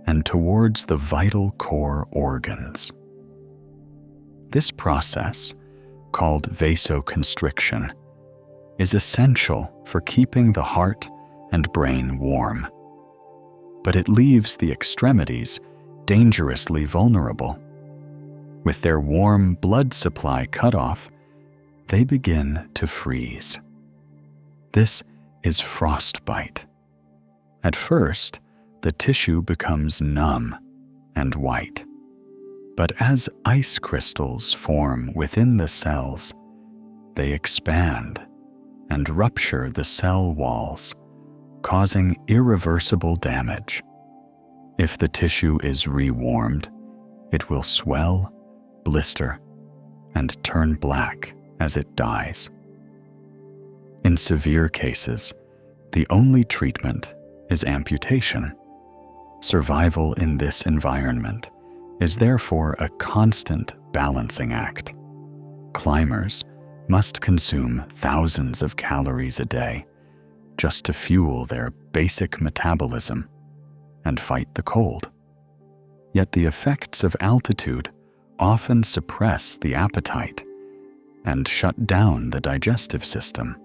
Speaker 1: and towards the vital core organs. This process, called vasoconstriction, is essential for keeping the heart and brain warm, but it leaves the extremities dangerously vulnerable. With their warm blood supply cut off, they begin to freeze. This is frostbite. At first, the tissue becomes numb and white. But as ice crystals form within the cells, they expand and rupture the cell walls, causing irreversible damage. If the tissue is rewarmed, it will swell, blister, and turn black as it dies. In severe cases, the only treatment is amputation. Survival in this environment is therefore a constant balancing act. Climbers must consume thousands of calories a day just to fuel their basic metabolism and fight the cold. Yet the effects of altitude often suppress the appetite and shut down the digestive system.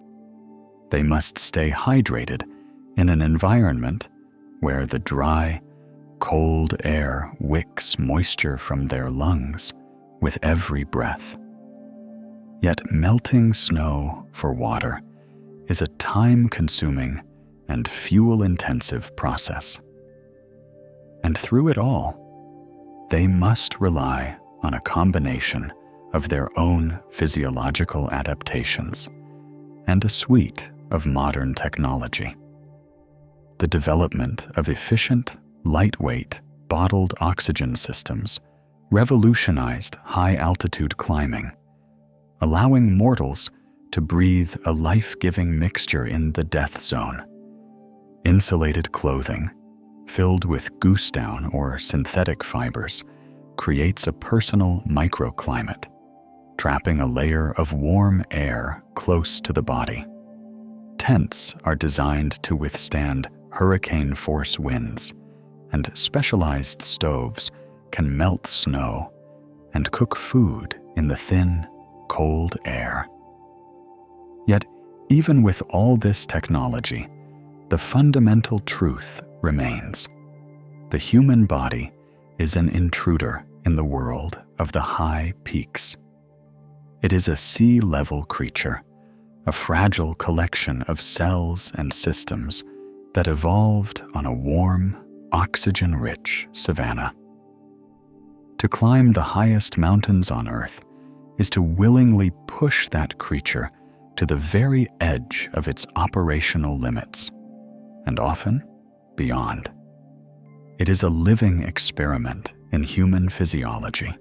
Speaker 1: They must stay hydrated in an environment where the dry, cold air wicks moisture from their lungs with every breath. Yet melting snow for water is a time-consuming and fuel-intensive process. And through it all, they must rely on a combination of their own physiological adaptations and a suite of modern technology. The development of efficient, lightweight, bottled oxygen systems revolutionized high-altitude climbing, allowing mortals to breathe a life-giving mixture in the death zone. Insulated clothing, filled with goose down or synthetic fibers, creates a personal microclimate, trapping a layer of warm air close to the body. Tents are designed to withstand hurricane-force winds, and specialized stoves can melt snow and cook food in the thin, cold air. Yet, even with all this technology, the fundamental truth remains. The human body is an intruder in the world of the high peaks. It is a sea-level creature, a fragile collection of cells and systems that evolved on a warm, oxygen-rich savanna. To climb the highest mountains on Earth is to willingly push that creature to the very edge of its operational limits, and often beyond. It is a living experiment in human physiology,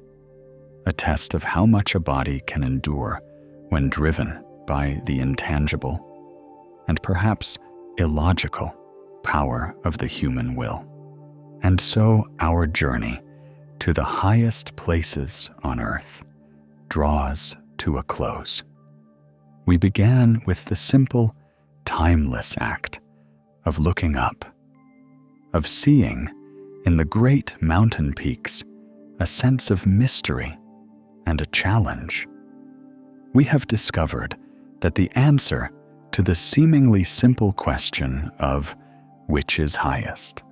Speaker 1: a test of how much a body can endure when driven by the intangible and perhaps illogical power of the human will. And so our journey to the highest places on earth draws to a close. We began with the simple, timeless act of looking up, of seeing in the great mountain peaks a sense of mystery and a challenge. We have discovered that the answer to the seemingly simple question of which is highest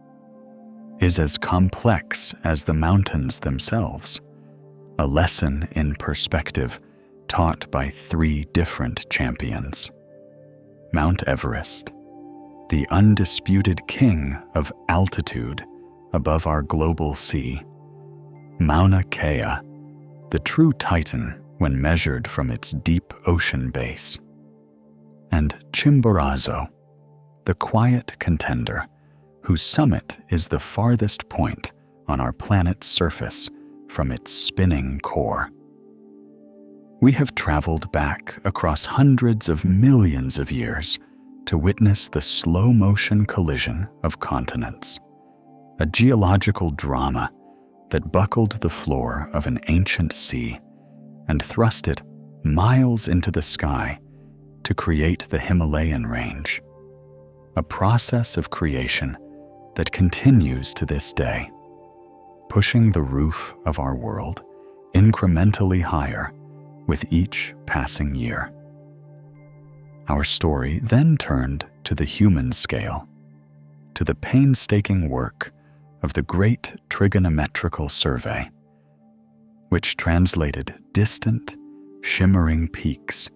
Speaker 1: is as complex as the mountains themselves, a lesson in perspective taught by 3 different champions: Mount Everest, the undisputed king of altitude above our global sea; Mauna Kea, the true titan when measured from its deep ocean base; and Chimborazo, the quiet contender whose summit is the farthest point on our planet's surface from its spinning core. We have traveled back across hundreds of millions of years to witness the slow-motion collision of continents, a geological drama that buckled the floor of an ancient sea and thrust it miles into the sky to create the Himalayan range, a process of creation that continues to this day, pushing the roof of our world incrementally higher with each passing year. Our story then turned to the human scale, to the painstaking work of the Great Trigonometrical Survey, which translated distant, shimmering peaks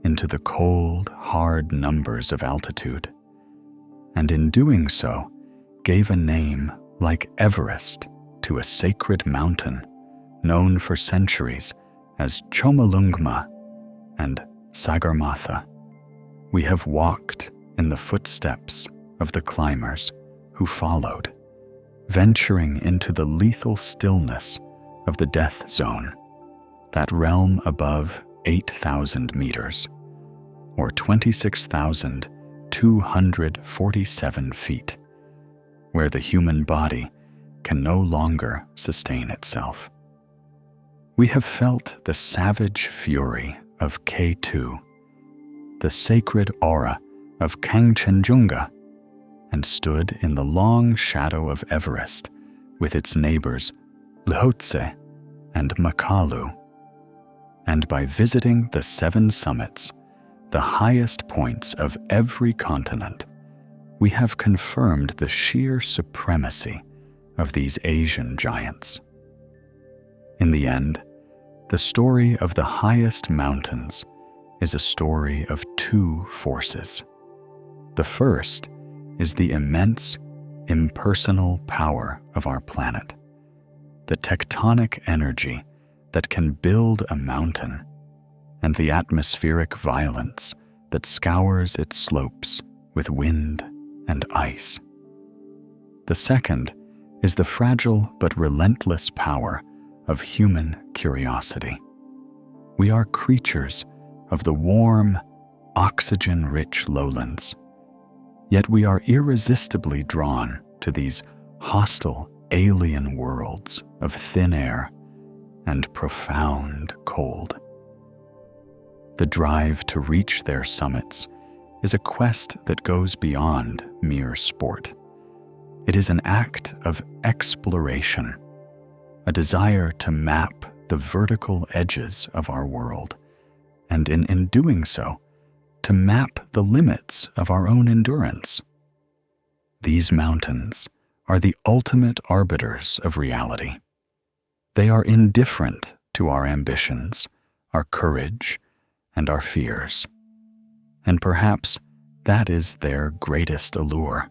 Speaker 1: into the cold, hard numbers of altitude, and in doing so, gave a name like Everest to a sacred mountain known for centuries as Chomolungma and Sagarmatha. We have walked in the footsteps of the climbers who followed, venturing into the lethal stillness of the death zone, that realm above 8,000 meters, or 26,247 feet, where the human body can no longer sustain itself. We have felt the savage fury of K2, the sacred aura of Kangchenjunga, and stood in the long shadow of Everest with its neighbors Lhotse and Makalu. And by visiting the 7 summits, the highest points of every continent, we have confirmed the sheer supremacy of these Asian giants. In the end, the story of the highest mountains is a story of 2 forces. The first is the immense, impersonal power of our planet, the tectonic energy that can build a mountain, and the atmospheric violence that scours its slopes with wind and ice. The second is the fragile but relentless power of human curiosity. We are creatures of the warm, oxygen-rich lowlands, yet we are irresistibly drawn to these hostile alien worlds of thin air and profound cold. The drive to reach their summits is a quest that goes beyond mere sport. It is an act of exploration, a desire to map the vertical edges of our world, and in doing so, to map the limits of our own endurance. These mountains are the ultimate arbiters of reality. They are indifferent to our ambitions, our courage, and our fears. And perhaps that is their greatest allure.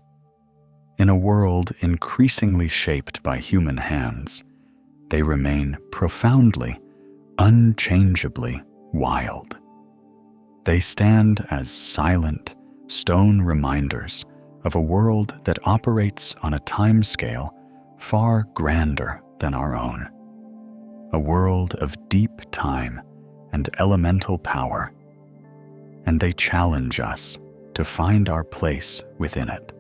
Speaker 1: In a world increasingly shaped by human hands, they remain profoundly, unchangeably wild. They stand as silent, stone reminders of a world that operates on a timescale far grander than our own. A world of deep time and elemental power, and they challenge us to find our place within it.